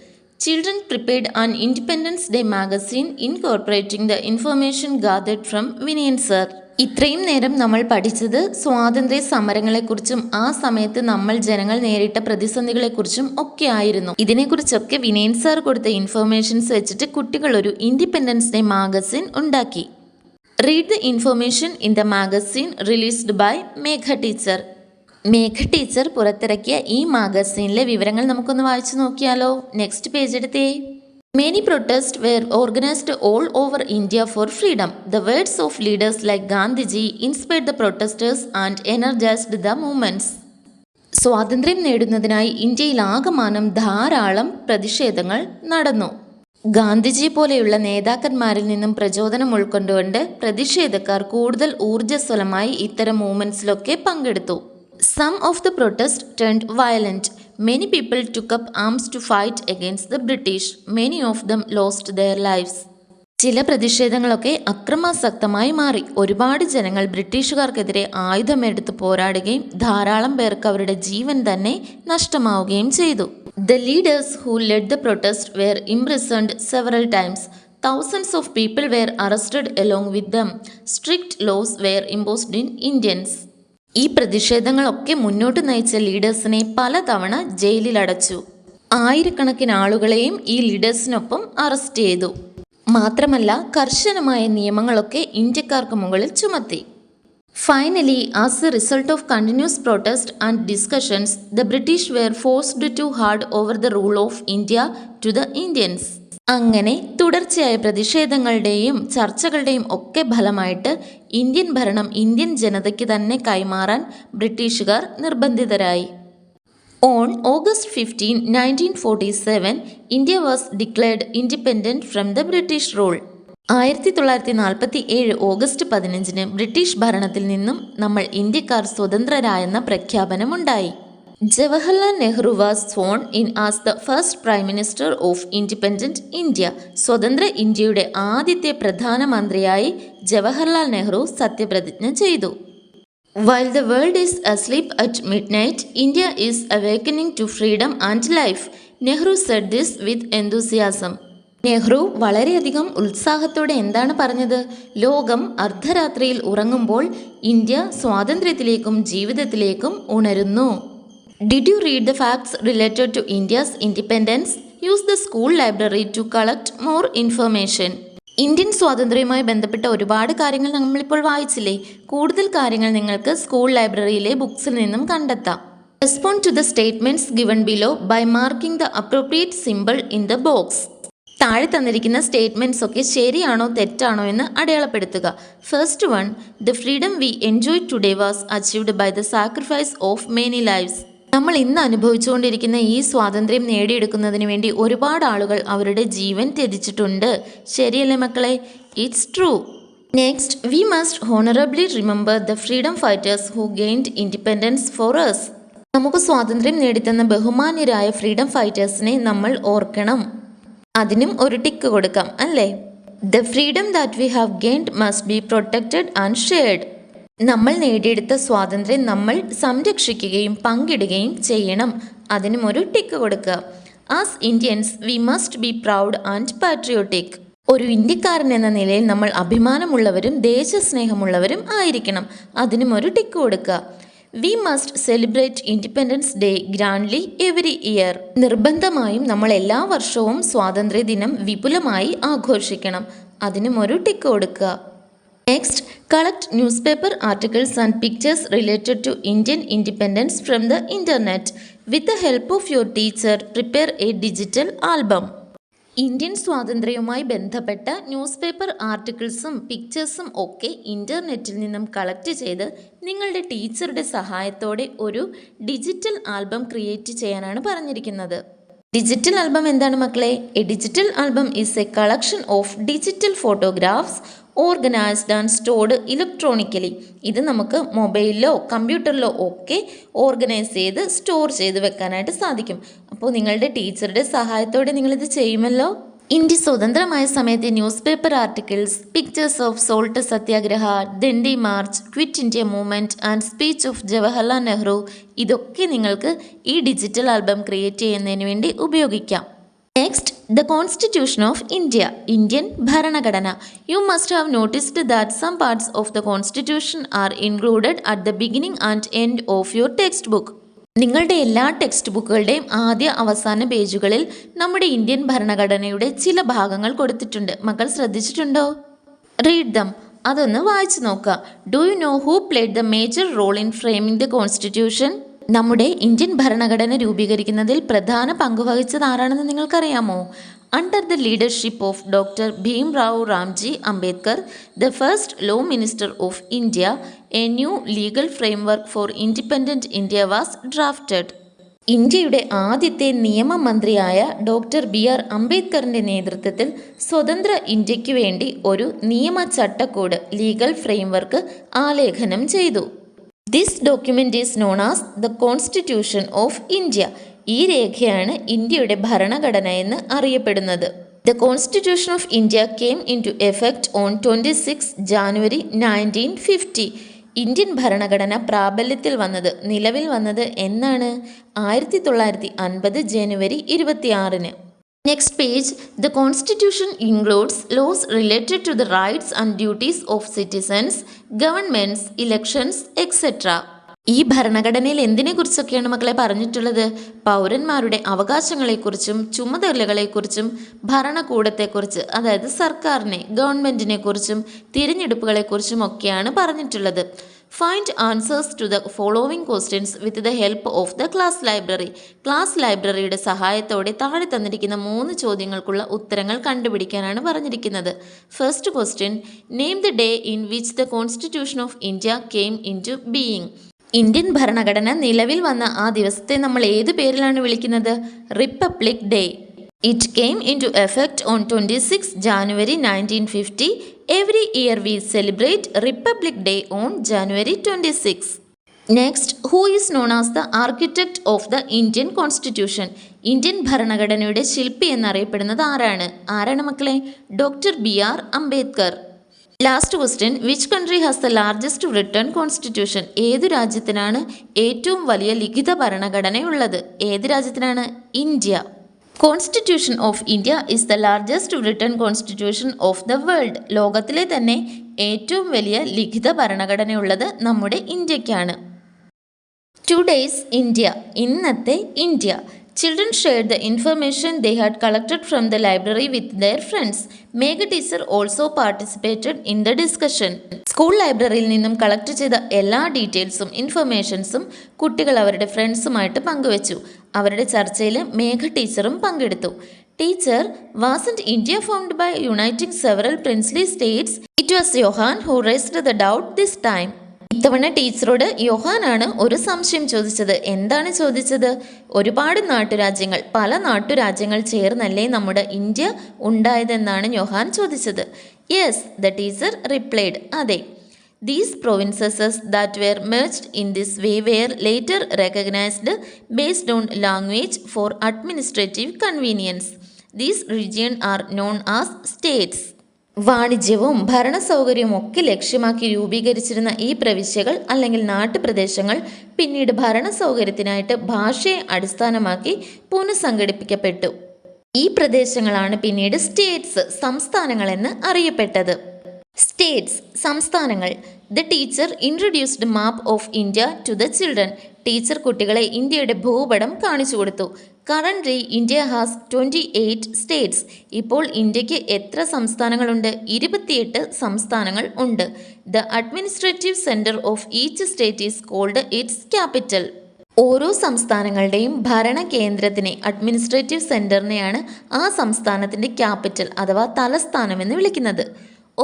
Children prepared an independence day magazine incorporating the information gathered from Vinayan sir. ഇത്രയും നേരം നമ്മൾ പഠിച്ചത് സ്വാതന്ത്ര്യ സമരങ്ങളെക്കുറിച്ചും ആ സമയത്ത് നമ്മൾ ജനങ്ങൾ നേരിട്ട പ്രതിസന്ധികളെക്കുറിച്ചും ഒക്കെ ആയിരുന്നു. ഇതിനെക്കുറിച്ചൊക്കെ വിനയൻ സാർ കൊടുത്ത ഇൻഫർമേഷൻസ് വെച്ചിട്ട് കുട്ടികൾ ഒരു ഇൻഡിപെൻഡൻസ് ഡേ മാഗസിൻ ഉണ്ടാക്കി. Read the information in the magazine released by Megha teacher. Megha teacher പുറത്തിറക്കിയ ഈ മാഗസീനിലെ വിവരങ്ങൾ നമുക്കൊന്ന് വായിച്ചു നോക്കിയാലോ? നെക്സ്റ്റ് പേജ് എടുത്തേ. Many protests were organized all over India for freedom. The words of leaders like Gandhiji inspired the protesters and energized the movements. സ്വാതന്ത്ര്യം നേടുന്നതിനായി ഇന്ത്യയിൽ ആകമാനം ധാരാളം പ്രതിഷേധങ്ങൾ നടന്നു. ഗാന്ധിജി പോലെയുള്ള നേതാക്കന്മാരിൽ നിന്നും പ്രചോദനം ഉൾക്കൊണ്ടുകൊണ്ട് പ്രതിഷേധക്കാർ കൂടുതൽ ഊർജ്ജസ്വലമായി ഇത്തരം മൂവ്മെൻറ്റ്സിലൊക്കെ പങ്കെടുത്തു. Some of the protests turned violent. Many people took up arms to fight against the British. Many of them lost their lives. ചില പ്രതിഷേധങ്ങളൊക്കെ അക്രമാസക്തമായി മാറി. ഒരുപാട് ജനങ്ങൾ ബ്രിട്ടീഷുകാർക്കെതിരെ ആയുധമെടുത്ത് പോരാടുകയും ധാരാളം പേർക്ക് അവരുടെ ജീവൻ തന്നെ നഷ്ടമാവുകയും ചെയ്തു. The leaders who led the protest were imprisoned several times. Thousands of people were arrested along with them. Strict laws were imposed in Indians. ഈ പ്രതിഷേധങ്ങളൊക്കെ മുന്നോട്ട് നയിച്ച ലീഡേഴ്സിനെ പലതവണ ജയിലിലടച്ചു. ആയിരക്കണക്കിന് ആളുകളെയും ഈ ലീഡേഴ്സിനൊപ്പം അറസ്റ്റ് ചെയ്തു. മാത്രമല്ല കർശനമായ നിയമങ്ങളൊക്കെ ഇന്ത്യക്കാർക്ക് മുകളിൽ ചുമത്തി. Finally, as a result of continuous protest and discussions, the British were forced to hand over the rule of India to the Indians. അങ്ങനെ തുടർച്ചയായ പ്രതിഷേധങ്ങളുടെയും ചർച്ചകളുടെയും ഒക്കെ ഫലമായിട്ട് ഇന്ത്യൻ ഭരണം ഇന്ത്യൻ ജനതയ്ക്ക് തന്നെ കൈമാറാൻ ബ്രിട്ടീഷുകാർ നിർബന്ധിതരായി. On August 15, 1947, India was declared independent from the British rule. 1947 August 15 British ഭരണത്തിൽ നിന്നും നമ്മൾ ഇന്ത്യക്കാർ സ്വതന്ത്രരായെന്ന പ്രഖ്യാപനമുണ്ടായി. Jawaharlal Nehru was sworn in as the first Prime Minister of Independent India. സ്വതന്ത്ര ഇന്ത്യയുടെ ആദ്യത്തെ പ്രധാനമന്ത്രിയായി ജവഹർലാൽ നെഹ്റു സത്യപ്രതിജ്ഞ ചെയ്തു. While the world is asleep at midnight, India is awakening to freedom and life. Nehru said this with enthusiasm. Nehru വളരെയധികം ഉത്സാഹത്തോടെ എന്താണ് പറഞ്ഞത്? ലോകം അർദ്ധരാത്രിയിൽ ഉറങ്ങുമ്പോൾ ഇന്ത്യ സ്വാതന്ത്ര്യത്തിലേക്കും ജീവിതത്തിലേക്കും ഉണരുന്നു. Did you read the facts related to India's independence? Use the school library to collect more information. Indian സ്വാതന്ത്ര്യവുമായി ബന്ധപ്പെട്ട ഒരുപാട് കാര്യങ്ങൾ നമ്മളിപ്പോൾ വായിച്ചില്ലേ? കൂടുതൽ കാര്യങ്ങൾ നിങ്ങൾക്ക് സ്കൂൾ ലൈബ്രറിയിലെ ബുക്സിൽ നിന്നും കണ്ടെത്താം. Respond to the statements given below by marking the appropriate symbol in the box. താഴെ തന്നിരിക്കുന്ന സ്റ്റേറ്റ്മെന്റ്സ് ഒക്കെ ശരിയാണോ തെറ്റാണോ എന്ന് അടയാളപ്പെടുത്തുക. First one, the freedom we enjoy today was achieved by the sacrifice of many lives. നമ്മൾ ഇന്ന് അനുഭവിച്ചുകൊണ്ടിരിക്കുന്ന ഈ സ്വാതന്ത്ര്യം നേടിയെടുക്കുന്നതിന് വേണ്ടി ഒരുപാട് ആളുകൾ അവരുടെ ജീവൻ ത്യജിച്ചിട്ടുണ്ട്. ശരിയല്ലേ മക്കളെ? It's true. Next, we must honourably remember the freedom fighters who gained independence for us. നമുക്ക് സ്വാതന്ത്ര്യം നേടിത്തന്ന ബഹുമാന്യരായ ഫ്രീഡം ഫൈറ്റേഴ്സിനെ നമ്മൾ ഓർക്കണം. അതിനും ഒരു ടിക്ക് കൊടുക്കാം അല്ലേ? The freedom that we have gained must be protected and shared. നമ്മൾ നേടിയെടുത്ത സ്വാതന്ത്ര്യം നമ്മൾ സംരക്ഷിക്കുകയും പങ്കിടുകയും ചെയ്യണം. അതിനും ഒരു ടിക്ക് കൊടുക്കുക. As Indians we must be proud and patriotic. ഒരു ഇന്ത്യക്കാരൻ എന്ന നിലയിൽ നമ്മൾ അഭിമാനമുള്ളവരും ദേശസ്നേഹമുള്ളവരും ആയിരിക്കണം. അതിനും ഒരു ടിക്ക് കൊടുക്കുക. We must celebrate independence day grandly every year. നിർബന്ധമായും നമ്മൾ എല്ലാ വർഷവും സ്വാതന്ത്ര്യ ദിനം വിപുലമായി ആഘോഷിക്കണം. അതിനും ഒരു ടിക്ക് കൊടുക്കുക. Next, collect newspaper articles and pictures related to Indian independence from the internet. With the help of your teacher prepare a digital album. Indian സ്വാതന്ത്ര്യവുമായി ബന്ധപ്പെട്ട ന്യൂസ് പേപ്പർ ആർട്ടിക്കിൾസും പിക്ചേഴ്സും ഒക്കെ ഇൻ്റർനെറ്റിൽ നിന്നും കളക്ട് ചെയ്ത് നിങ്ങളുടെ ടീച്ചറുടെ സഹായത്തോടെ ഒരു ഡിജിറ്റൽ ആൽബം ക്രിയേറ്റ് ചെയ്യാനാണ് പറഞ്ഞിരിക്കുന്നത്. ഡിജിറ്റൽ ആൽബം എന്താണ് മക്കളെ? A digital album is A collection of digital photographs organised and stored electronically. ഇത് നമുക്ക് മൊബൈലിലോ കമ്പ്യൂട്ടറിലോ ഒക്കെ ഓർഗനൈസ് ചെയ്ത് സ്റ്റോർ ചെയ്ത് വെക്കാനായിട്ട് സാധിക്കും. അപ്പോൾ നിങ്ങളുടെ ടീച്ചറുടെ സഹായത്തോടെ നിങ്ങളിത് ചെയ്യുമല്ലോ. ഇന്ത്യ സ്വതന്ത്രമായ സമയത്തെ newspaper articles, pictures of salt satyagraha, Dandi march, quit India movement and speech of Jawaharlal Nehru, ഇതൊക്കെ നിങ്ങൾക്ക് ഈ ഡിജിറ്റൽ ആൽബം ക്രിയേറ്റ് ചെയ്യുന്നതിന് വേണ്ടി ഉപയോഗിക്കാം. Next, the constitution of India. Indian ഭരണഘടന. You must have noticed that some parts of the constitution are included at the beginning and end of your textbook. നിങ്ങളുടെ എല്ലാ text ബുക്കുകളുടെയും ആദ്യ അവസാന പേജുകളിൽ നമ്മുടെ ഇന്ത്യൻ ഭരണഘടനയുടെ ചില ഭാഗങ്ങൾ കൊടുത്തിട്ടുണ്ട്. മക്കൾ ശ്രദ്ധിച്ചിട്ടുണ്ടോ? Read them. അതൊന്ന് വായിച്ചു നോക്കുക. Do you know who played the major role in framing the constitution? നമ്മുടെ ഇന്ത്യൻ ഭരണഘടന രൂപീകരിക്കുന്നതിൽ പ്രധാന പങ്ക് വഹിച്ചത് ആരാണെന്ന് നിങ്ങൾക്കറിയാമോ? Under the leadership of doctor Bhimrao Ramji Ambedkar, the first law minister of India, a new legal framework for independent India was drafted. ഇന്ത്യയുടെ ആദ്യത്തെ നിയമമന്ത്രിയായ ഡോക്ടർ BR അംബേദ്കറിൻ്റെ നേതൃത്വത്തിൽ സ്വതന്ത്ര ഇന്ത്യയ്ക്ക് വേണ്ടി ഒരു നിയമ ചട്ടക്കൂട് ലീഗൽ ഫ്രെയിംവർക്ക് ആലേഖനം ചെയ്തു. This document is known as the constitution of India. ഈ രേഖയാണ് ഇന്ത്യയുടെ ഭരണഘടന എന്ന് അറിയപ്പെടുന്നത്. The constitution of India came into effect on 26 January 1950. Indian ഭരണഘടന പ്രാബല്യത്തിൽ വന്നത്, നിലവിൽ വന്നത് എന്നാണ്? 1950 ജനുവരി 26. Next page, the Constitution includes laws related to the rights and duties of citizens, governments, elections, etc. ഈ ഭരണഘടനയിൽ എന്തിനെക്കുറിച്ചൊക്കെയാണ് മക്കളെ പറഞ്ഞിട്ടുള്ളത്? പൗരന്മാരുടെ അവകാശങ്ങളെക്കുറിച്ചും ചുമതലകളെക്കുറിച്ചും ഭരണകൂടത്തെക്കുറിച്ച്, അതായത് സർക്കാരിനെ, ഗവൺമെൻറ്റിനെ കുറിച്ചും തിരഞ്ഞെടുപ്പുകളെക്കുറിച്ചും ഒക്കെയാണ് പറഞ്ഞിട്ടുള്ളത്. Find answers to the following questions with the help of the class library. Class ലൈബ്രറിയുടെ സഹായത്തോടെ താഴെ തന്നിരിക്കുന്ന 3 ചോദ്യങ്ങൾക്കുള്ള ഉത്തരങ്ങൾ കണ്ടുപിടിക്കാനാണ് പറഞ്ഞിരിക്കുന്നത്. First question, name the day in which the constitution of India came into being. Indian ഭരണഘടന നിലവിൽ വന്ന ആ ദിവസത്തെ നമ്മൾ ഏത് പേരിലാണ് വിളിക്കുന്നത്? Republic day. It came into effect on 26 January 1950. Every year we celebrate Republic Day on January 26. Next, who is known as the architect of the Indian Constitution? Indian ഭരണഘടനയുടെ ശില്പി എന്നറിയപ്പെടുന്നത് ആരാണ് മക്കളെ? Doctor BR Ambedkar. Last question, which country has the largest written constitution? ഏതു രാജ്യത്തിനാണ് ഏറ്റവും വലിയ ലിഖിത ഭരണഘടനയുള്ളത്? ഏത് രാജ്യത്തിനാണ്? India. Constitution of India is the largest written constitution of the world. ലോകത്തിലെ തന്നെ ഏറ്റവും വലിയ ലിഖിത ഭരണഘടനയുള്ളത് നമ്മുടെ ഇന്ത്യക്കാണ്. ടുഡേയ്സ് ഇന്ത്യ, ഇന്നത്തെ ഇന്ത്യ. Children shared the information they had collected from the library with their friends. Megha teacher also participated in the discussion. School ലൈബ്രറിയിൽ നിന്നും കളക്ട് ചെയ്ത എല്ലാ ഡീറ്റെയിൽസും ഇൻഫർമേഷൻസും കുട്ടികൾ അവരുടെ ഫ്രണ്ട്സുമായിട്ട് പങ്കുവച്ചു. അവരുടെ ചർച്ചയിൽ മേഘ ടീച്ചറും പങ്കെടുത്തു. Teacher, wasn't India found by uniting several princely states? It was Yohan who raised the doubt this time. ഇത്തവണ ടീച്ചറോട് യോഹാനാണ് ഒരു സംശയം ചോദിച്ചത്. എന്താണ് ചോദിച്ചത്? ഒരുപാട് നാട്ടുരാജ്യങ്ങൾ, പല നാട്ടുരാജ്യങ്ങൾ ചേർന്നല്ലേ നമ്മുടെ ഇന്ത്യ ഉണ്ടായതെന്നാണ് യോഹാൻ ചോദിച്ചത്. Yes, the teacher replied. അതെ. These provinces that were merged in this way were later recognized based on language for administrative convenience. These regions are known as states. വാണിജ്യവും ഭരണസൗകര്യവും ഒക്കെ ലക്ഷ്യമാക്കി രൂപീകരിച്ചിരുന്ന ഈ പ്രവിശ്യകൾ അല്ലെങ്കിൽ നാട്ടുപ്രദേശങ്ങൾ പിന്നീട് ഭരണസൗകര്യത്തിനായിട്ട് ഭാഷയെ അടിസ്ഥാനമാക്കി പുനഃസംഘടിപ്പിക്കപ്പെട്ടു. ഈ പ്രദേശങ്ങളാണ് പിന്നീട് സ്റ്റേറ്റ്സ്, സംസ്ഥാനങ്ങളെന്ന് അറിയപ്പെട്ടത്. സ്റ്റേറ്റ്സ്, സംസ്ഥാനങ്ങൾ. The teacher introduced map of India to the children. Teacher കുട്ടികളെ ഇന്ത്യയുടെ ഭൂപടം കാണിച്ചു കൊടുത്തു. Currently India has 28 states. ഇപ്പോൾ ഇന്ത്യക്ക് എത്ര സംസ്ഥാനങ്ങളുണ്ട്? 28 സംസ്ഥാനങ്ങൾ ഉണ്ട്. The administrative centre of each state is called its capital. ഓരോ സംസ്ഥാനങ്ങളുടെയും ഭരണ കേന്ദ്രത്തിനെ, അഡ്മിനിസ്ട്രേറ്റീവ് സെൻറ്ററിനെയാണ് ആ സംസ്ഥാനത്തിൻ്റെ ക്യാപിറ്റൽ അഥവാ തലസ്ഥാനമെന്ന് വിളിക്കുന്നത്.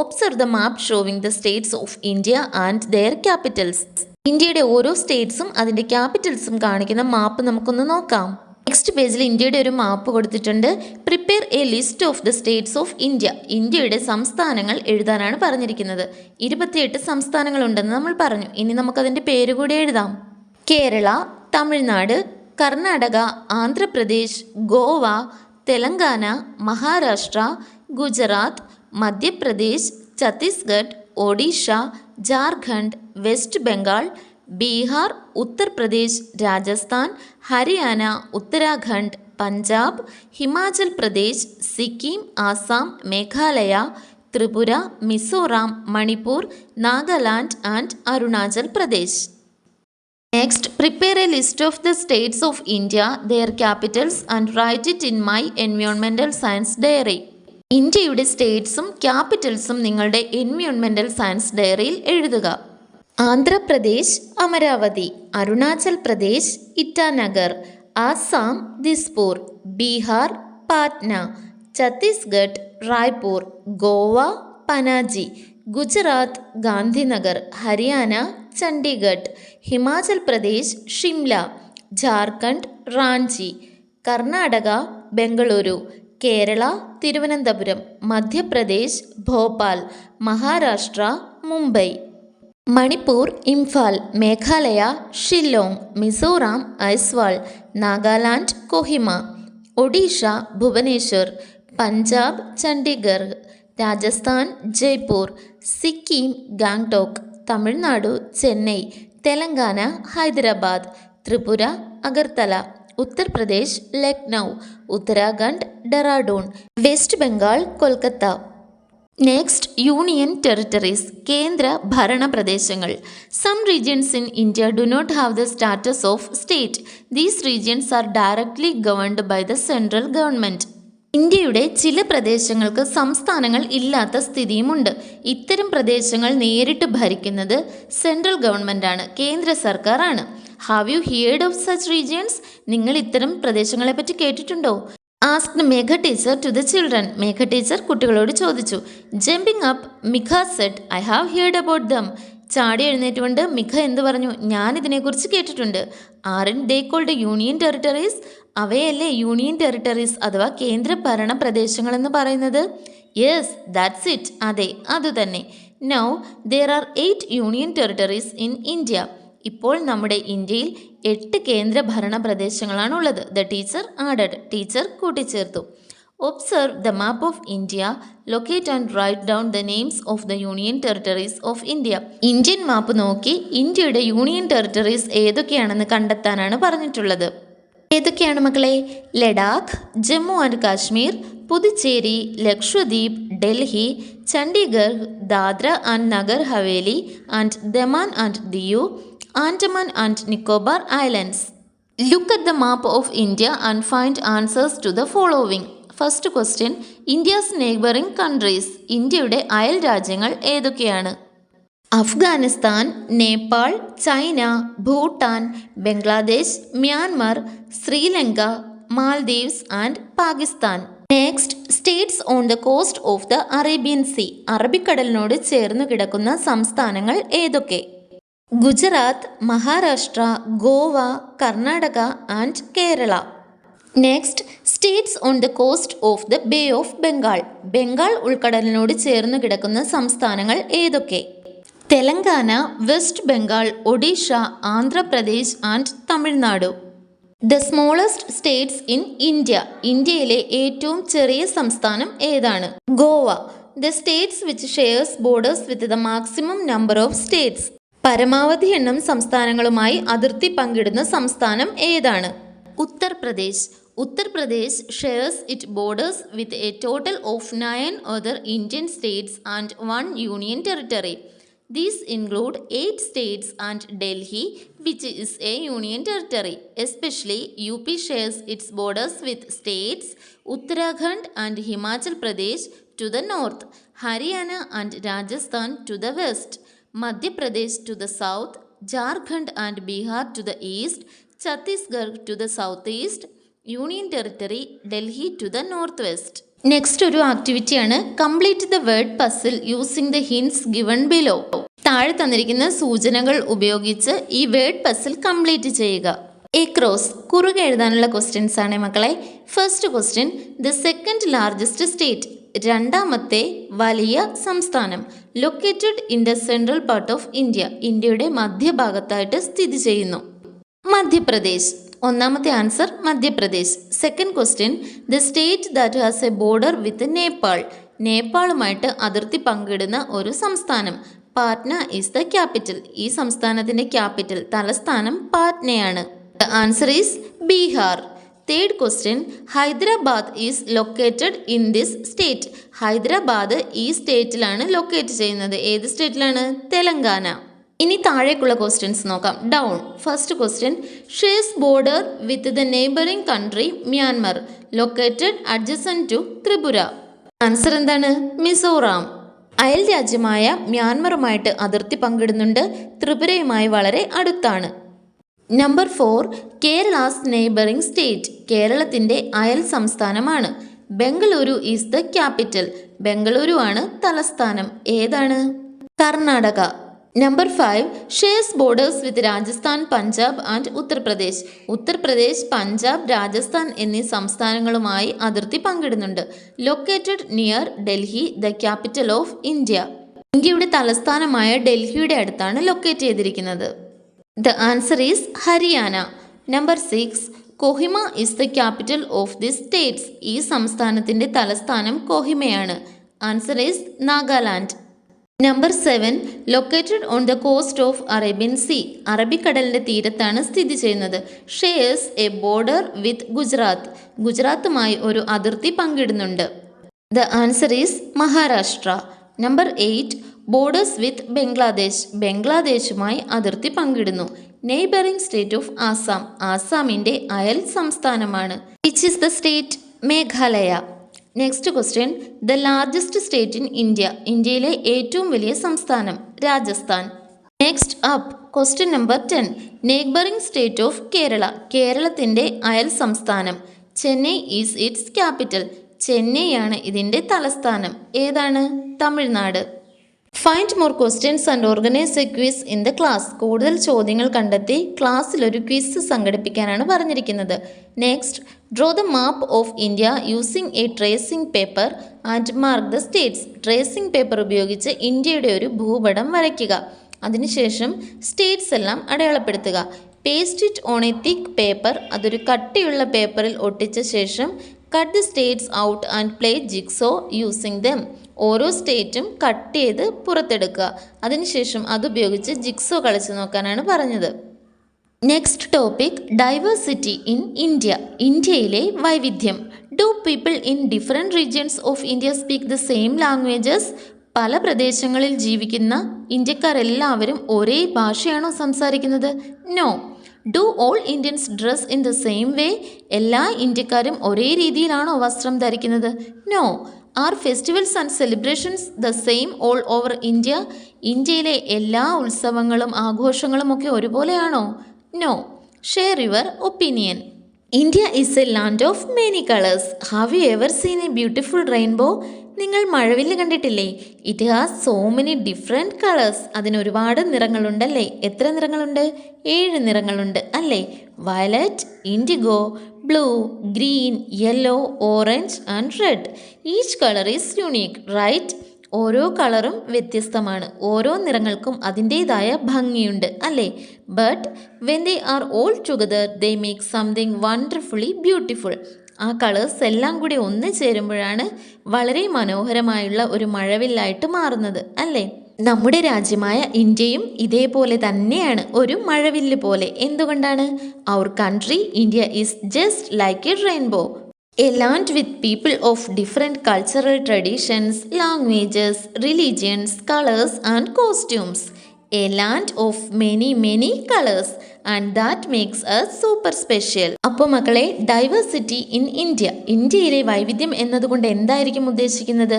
Observe the map showing the States of India and their Capitals. ഇന്ത്യയുടെ ഓരോ സ്റ്റേറ്റ്സും അതിൻ്റെ ക്യാപിറ്റൽസും കാണിക്കുന്ന മാപ്പ് നമുക്കൊന്ന് നോക്കാം. നെക്സ്റ്റ് പേജിൽ ഇന്ത്യയുടെ ഒരു മാപ്പ് കൊടുത്തിട്ടുണ്ട്. Prepare A list of the States of India. ഇന്ത്യയുടെ സംസ്ഥാനങ്ങൾ എഴുതാനാണ് പറഞ്ഞിരിക്കുന്നത്. 28 സംസ്ഥാനങ്ങളുണ്ടെന്ന് നമ്മൾ പറഞ്ഞു. ഇനി നമുക്കതിൻ്റെ പേര് കൂടി എഴുതാം. Kerala, Tamil Nadu, Karnataka, Andhra Pradesh, Goa, Telangana, Maharashtra, Gujarat, Madhya Pradesh, Chhattisgarh, Odisha, Jharkhand, west Bengal, Bihar, Uttar Pradesh, Rajasthan, Haryana, Uttarakhand, Punjab, Himachal Pradesh, Sikkim, Assam, Meghalaya, Tripura, Mizoram, Manipur, Nagaland and Arunachal Pradesh. Next, prepare a list of the states of India, their capitals and write it in my environmental science diary. ഇന്ത്യയുടെ സ്റ്റേറ്റ്സും ക്യാപിറ്റൽസും നിങ്ങളുടെ എൻവയോൺമെൻറ്റൽ സയൻസ് ഡയറിയിൽ എഴുതുക. Andhra Pradesh Amaravati, Arunachal Pradesh Itanagar, Assam Dispur, Bihar Patna, Chhattisgarh Raipur, Goa Panaji, Gujarat Gandhinagar, Haryana Chandigarh, Himachal Pradesh Shimla, Jharkhand Ranchi, Karnataka Bengaluru, Kerala Thiruvananthapuram, Madhya Pradesh Bhopal, Maharashtra Mumbai, Manipur Imphal, Meghalaya Shillong, Mizoram Aizawl, Nagaland Kohima, Odisha Bhubaneswar, Punjab Chandigarh, Rajasthan Jaipur, Sikkim Gangtok, Tamil Nadu Chennai, Telangana Hyderabad, Tripura Agartala, Uttar Pradesh Lucknow, Uttarakhand Dehradun, West Bengal Kolkata. Next, union territories, കേന്ദ്ര ഭരണ പ്രദേശങ്ങൾ. Some regions in India do not have the status of state. These regions are directly governed by the central government. ഇന്ത്യയുടെ ചില പ്രദേശങ്ങൾക്ക് സംസ്ഥാനങ്ങൾ ഇല്ലാത്ത സ്ഥിതിയുമുണ്ട്. ഇത്തരം പ്രദേശങ്ങൾ നേരിട്ട് ഭരിക്കുന്നത് സെൻട്രൽ ഗവൺമെൻറ്റാണ്, കേന്ദ്ര സർക്കാരാണ്. Have you heard of such regions? നിങ്ങൾ ഇത്തരം പ്രദേശങ്ങളെപ്പറ്റി കേട്ടിട്ടുണ്ടോ? Asked Megha teacher to the children. Megha teacher കുട്ടികളോട് ചോദിച്ചു. Jumping up Mikha said, I have heard about them. ചാടി എഴുന്നേറ്റുകൊണ്ട് മിഖ എന്തു പറഞ്ഞു? ഞാനിതിനെക്കുറിച്ച് കേട്ടിട്ടുണ്ട്. Are they called union territories? അവയല്ലേ യൂണിയൻ ടെറിട്ടറീസ് അഥവാ കേന്ദ്ര ഭരണ പ്രദേശങ്ങളെന്ന് പറയുന്നത്? Yes, that's it. അതെ, അതുതന്നെ. Now there are 8 union territories in India. ഇപ്പോൾ നമ്മുടെ ഇന്ത്യയിൽ 8 കേന്ദ്ര ഭരണ പ്രദേശങ്ങളാണുള്ളത്. The teacher added. ടീച്ചർ കൂട്ടിച്ചേർത്തു. Observe the map of India, locate and write down the names of the union territories of India. Indian map നോക്കി ഇന്ത്യയുടെ യൂണിയൻ ടെറിട്ടറീസ് ഏതൊക്കെയാണെന്ന് കണ്ടെത്താനാണ് പറഞ്ഞിട്ടുള്ളത്. ഏതൊക്കെയാണ് മക്കളെ? Ladakh, Jammu and Kashmir, Puducherry, Lakshadweep, Delhi, Chandigarh, Dadra and Nagar Haveli and Daman and Diu, Andaman and Nicobar islands. Look at the map of India and find answers to the following. First question, India's neighboring countries. ഇന്ത്യയുടെ അയൽ രാജ്യങ്ങൾ ഏതൊക്കെയാണ്? Afghanistan, Nepal, China, Bhutan, Bangladesh, Myanmar, Sri Lanka, Maldives and Pakistan. Next, states on the cost of the Arabian sea. അറബിക്കടലിനോട് ചേർന്നു കിടക്കുന്ന സംസ്ഥാനങ്ങൾ ഏതൊക്കെ? Gujarat, Maharashtra, Goa, Karnataka and Kerala. Next, states on the cost of the bay of Bengal. Bengal ഉൾക്കടലിനോട് ചേർന്നു കിടക്കുന്ന സംസ്ഥാനങ്ങൾ ഏതൊക്കെ? Telangana, West Bengal, Odisha, Andhra Pradesh and Tamil Nadu. The smallest states in India. ഇന്ത്യയിലെ ഏറ്റവും ചെറിയ സംസ്ഥാനം ഏതാണ്? Goa. The States which shares borders with the maximum number of States. പരമാവധി എണ്ണം സംസ്ഥാനങ്ങളുമായി അതിർത്തി പങ്കിടുന്ന സംസ്ഥാനം ഏതാണ്? Uttar Pradesh. Uttar Pradesh shares it borders with a total of 9 other Indian states and 1 union territory. These include 8 states and Delhi, which is a union territory. Especially, UP shares its borders with states Uttarakhand and Himachal Pradesh to the north, Haryana and Rajasthan to the west, Madhya Pradesh to the south, Jharkhand and Bihar to the east, Chhattisgarh to the southeast, Union Territory, Delhi to the northwest. Next ഒരു ആക്ടിവിറ്റിയാണ് complete the word puzzle using the hints given below. താഴെ തന്നിരിക്കുന്ന സൂചനകൾ ഉപയോഗിച്ച് ഈ word puzzle complete ചെയ്യുക. Across കുറുകെ എഴുതാനുള്ള ക്വസ്റ്റ്യൻസ് ആണ് മക്കളെ. First question, the second largest state. രണ്ടാമത്തെ വലിയ സംസ്ഥാനം. Located in the central part of India. ഇന്ത്യയുടെ മധ്യഭാഗത്തായിട്ട് സ്ഥിതി ചെയ്യുന്നു. മധ്യപ്രദേശ്. ഒന്നാമത്തെ answer Madhya Pradesh. Second question, the state that has a border with Nepal. നേപ്പാളുമായിട്ട് അതിർത്തി പങ്കിടുന്ന ഒരു സംസ്ഥാനം. Patna is the capital. ഈ സംസ്ഥാനത്തിൻ്റെ ക്യാപിറ്റൽ തലസ്ഥാനം പാറ്റ്നയാണ്. The answer is Bihar. Third question, Hyderabad is located in this state. Hyderabad ഈ സ്റ്റേറ്റിലാണ് ലൊക്കേറ്റ് ചെയ്യുന്നത്. ഏത് സ്റ്റേറ്റിലാണ്? തെലങ്കാന. ഇനി താഴേക്കുള്ള ക്വസ്റ്റ്യൻസ് നോക്കാം. Down. First question, shares border with the neighbouring country Myanmar. Located adjacent to Tripura. Answer എന്താണ്? മിസോറാം. അയൽ രാജ്യമായ മ്യാൻമറുമായിട്ട് അതിർത്തി പങ്കിടുന്നുണ്ട്. ത്രിപുരയുമായി വളരെ അടുത്താണ്. Number 4, Kerala's neighbouring state. കേരളത്തിൻ്റെ അയൽ സംസ്ഥാനമാണ്. Bengaluru is the capital. Bengaluru ആണ് തലസ്ഥാനം. ഏതാണ്? Karnataka. Number 5, shares borders with Rajasthan, Punjab and Uttar Pradesh. Uttar Pradesh, Punjab, Rajasthan എന്നീ സംസ്ഥാനങ്ങളുമായി അതിർത്തി പങ്കിടുന്നുണ്ട്. Located near Delhi, the capital of India. ഇന്ത്യയുടെ തലസ്ഥാനമായ ഡൽഹിയുടെ അടുത്താണ് ലൊക്കേറ്റ് ചെയ്തിരിക്കുന്നത്. The answer is Haryana. Number 6, Kohima is the capital of this states. ഈ സംസ്ഥാനത്തിൻ്റെ തലസ്ഥാനം കൊഹിമയാണ്. Answer is Nagaland. Number 7, located on the cost of Arabian sea. അറബിക്കടലിൻ്റെ തീരത്താണ് സ്ഥിതി ചെയ്യുന്നത്. Shares a border with Gujarat. ഗുജറാത്തുമായി ഒരു അതിർത്തി പങ്കിടുന്നുണ്ട്. The answer is Maharashtra. Number 8, borders with Bangladesh. ബംഗ്ലാദേശുമായി അതിർത്തി പങ്കിടുന്നു. Neighbouring state of Assam. ആസാമിൻ്റെ അയൽ സംസ്ഥാനമാണ്. Which is the state? Meghalaya. Next question, the largest state in India. ഇന്ത്യയിലെ ഏറ്റവും വലിയ സംസ്ഥാനം Rajasthan. Next up, question number 10, neighbouring state of Kerala. കേരളത്തിൻ്റെ അയൽ സംസ്ഥാനം. Chennai is its capital. ചെന്നൈയാണ് ഇതിൻ്റെ തലസ്ഥാനം. ഏതാണ്? Tamil Nadu. Find more questions and organise a quiz in the class. കൂടുതൽ ചോദ്യങ്ങൾ കണ്ടെത്തി ക്ലാസ്സിൽ ഒരു ക്വിസ് സംഘടിപ്പിക്കാനാണ് പറഞ്ഞിരിക്കുന്നത്. Next, draw the map of India using a tracing paper and mark the states. Tracing paper ഉപയോഗിച്ച് ഇന്ത്യയുടെ ഒരു ഭൂപടം വരയ്ക്കുക. അതിനുശേഷം സ്റ്റേറ്റ്സ് എല്ലാം അടയാളപ്പെടുത്തുക. Paste it on a thick paper. അതൊരു കട്ടിയുള്ള പേപ്പറിൽ ഒട്ടിച്ച ശേഷം cut the states out and play jigsaw using dum. ഓരോ സ്റ്റേറ്റും കട്ട് ചെയ്ത് പുറത്തെടുക്കുക. അതിനുശേഷം അതുപയോഗിച്ച് ജിക്സോ കളിച്ച് നോക്കാനാണ് പറഞ്ഞത്. Next topic diversity in India. ഇന്ത്യയിലെ വൈവിധ്യം. Do people in different regions of India speak the same languages? പല പ്രദേശങ്ങളിൽ ജീവിക്കുന്ന ഇന്ത്യക്കാരെല്ലാവരും ഒരേ ഭാഷയാണോ സംസാരിക്കുന്നത്? No. Do all Indians dress in the same way? എല്ലാ ഇന്ത്യക്കാരും ഒരേ രീതിയിലാണോ വസ്ത്രം ധരിക്കുന്നത്? No. Are festivals and celebrations the same all over India? ഇന്ത്യയിലെ എല്ലാ ഉത്സവങ്ങളും ആഘോഷങ്ങളും ഒക്കെ ഒരുപോലെയാണോ? No. Share your opinion. India is a land of many colours. Have you ever seen a beautiful rainbow? നിങ്ങൾ മഴവില്ല് കണ്ടിട്ടില്ലേ? It has so many different colours. അതിന് ഒരുപാട് നിറങ്ങളുണ്ടല്ലേ? എത്ര നിറങ്ങളുണ്ട്? 7 നിറങ്ങളുണ്ട് അല്ലേ? Violet, indigo, blue, green, yellow, orange and red. Each colour is unique, right? ഓരോ കളറും വ്യത്യസ്തമാണ്. ഓരോ നിറങ്ങൾക്കും അതിൻ്റേതായ ഭംഗിയുണ്ട് അല്ലേ? But when they are all together they make something wonderfully beautiful. ആ കളേഴ്സ് എല്ലാം കൂടി ഒന്ന് ചേരുമ്പോഴാണ് വളരെ മനോഹരമായുള്ള ഒരു മഴവില്ലായിട്ട് മാറുന്നത് അല്ലേ? നമ്മുടെ രാജ്യമായ ഇന്ത്യയും ഇതേപോലെ തന്നെയാണ്, ഒരു മഴവില്ല് പോലെ. എന്തുകൊണ്ടാണ്? Our country India is just like a rainbow. A land with people of different cultural traditions, languages, religions, colors and costumes. A land of many colors and that makes us super special. അപ്പോൾ മക്കളെ, diversity in India, ഇന്ത്യയിലെ വൈവിധ്യം എന്നതുകൊണ്ട് എന്തായിരിക്കും ഉദ്ദേശിക്കുന്നത്?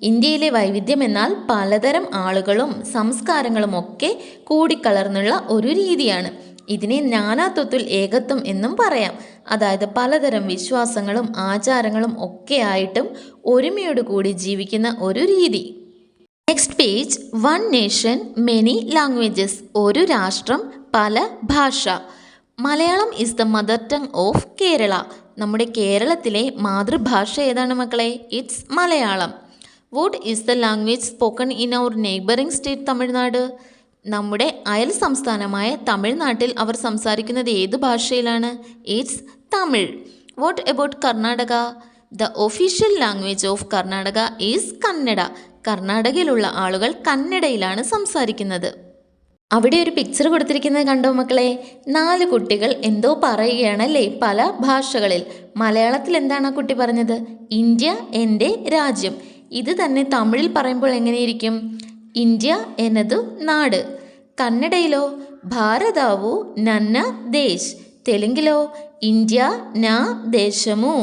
ഇന്ത്യയിലെ വൈവിധ്യം എന്നാൽ പലതരം ആളുകളും സംസ്കാരങ്ങളും ഒക്കെ കൂടിക്കലർന്നുള്ള ഒരു രീതിയാണ്. ഇതിനെ നാനാത്വത്തിൽ ഏകത്വം എന്നും പറയാം. അതായത് പലതരം വിശ്വാസങ്ങളും ആചാരങ്ങളും ഒക്കെ ആയിട്ടും ഒരുമയോട് കൂടി ജീവിക്കുന്ന ഒരു രീതി. Next page. One nation many languages. ഒരു രാഷ്ട്രം പല ഭാഷ. Malayalam is the mother tongue of Kerala. നമ്മുടെ കേരളത്തിലെ മാതൃഭാഷ ഏതാണ് മക്കളെ? It's Malayalam. What is the language spoken in our neighbouring state Tamil Nadu? നമ്മുടെ അയൽ സംസ്ഥാനമായ തമിഴ്നാട്ടിൽ അവർ സംസാരിക്കുന്നത് ഏത് ഭാഷയിലാണ്? It's Tamil. What about Karnataka? The official language of Karnataka is Kannada. കർണാടകയിലുള്ള ആളുകൾ കന്നഡയിലാണ് സംസാരിക്കുന്നത്. അവിടെ ഒരു പിക്ചർ കൊടുത്തിരിക്കുന്നത് കണ്ടോ മക്കളെ? 4 കുട്ടികൾ എന്തോ പറയുകയാണല്ലേ പല ഭാഷകളിൽ. മലയാളത്തിൽ എന്താണ് ആ കുട്ടി പറഞ്ഞത്? ഇന്ത്യ എൻ്റെ രാജ്യം. ഇത് തന്നെ തമിഴിൽ പറയുമ്പോൾ എങ്ങനെയിരിക്കും? ഇന്ത്യ എന്നതു നാട്. കന്നഡയിലോ? ഭാരതാവു നന്ന ദേശ്. തെലുങ്കിലോ? ഇന്ത്യ നാ ദേശമു.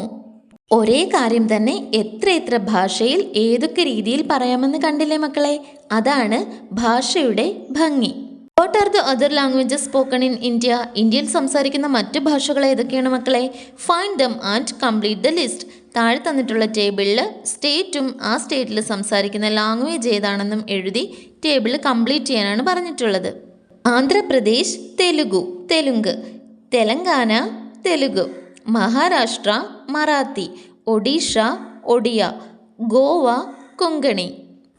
ഒരേ കാര്യം തന്നെ എത്ര ഭാഷയിൽ ഏതൊക്കെ രീതിയിൽ പറയാമെന്ന് കണ്ടില്ലേ മക്കളെ? അതാണ് ഭാഷയുടെ ഭംഗി. What are the other languages spoken in India? ഇന്ത്യയിൽ സംസാരിക്കുന്ന മറ്റു ഭാഷകൾ ഏതൊക്കെയാണ് മക്കളെ? Find them and complete the list. താഴെ തന്നിട്ടുള്ള ടേബിളിൽ സ്റ്റേറ്റും ആ സ്റ്റേറ്റിൽ സംസാരിക്കുന്ന ലാംഗ്വേജ് ഏതാണെന്നും എഴുതി ടേബിൾ കംപ്ലീറ്റ് ചെയ്യാനാണ് പറഞ്ഞിട്ടുള്ളത്. Andhra Pradesh Telugu, Telangana Telugu, Maharashtra Marathi, Odisha Odia, Goa Konkani.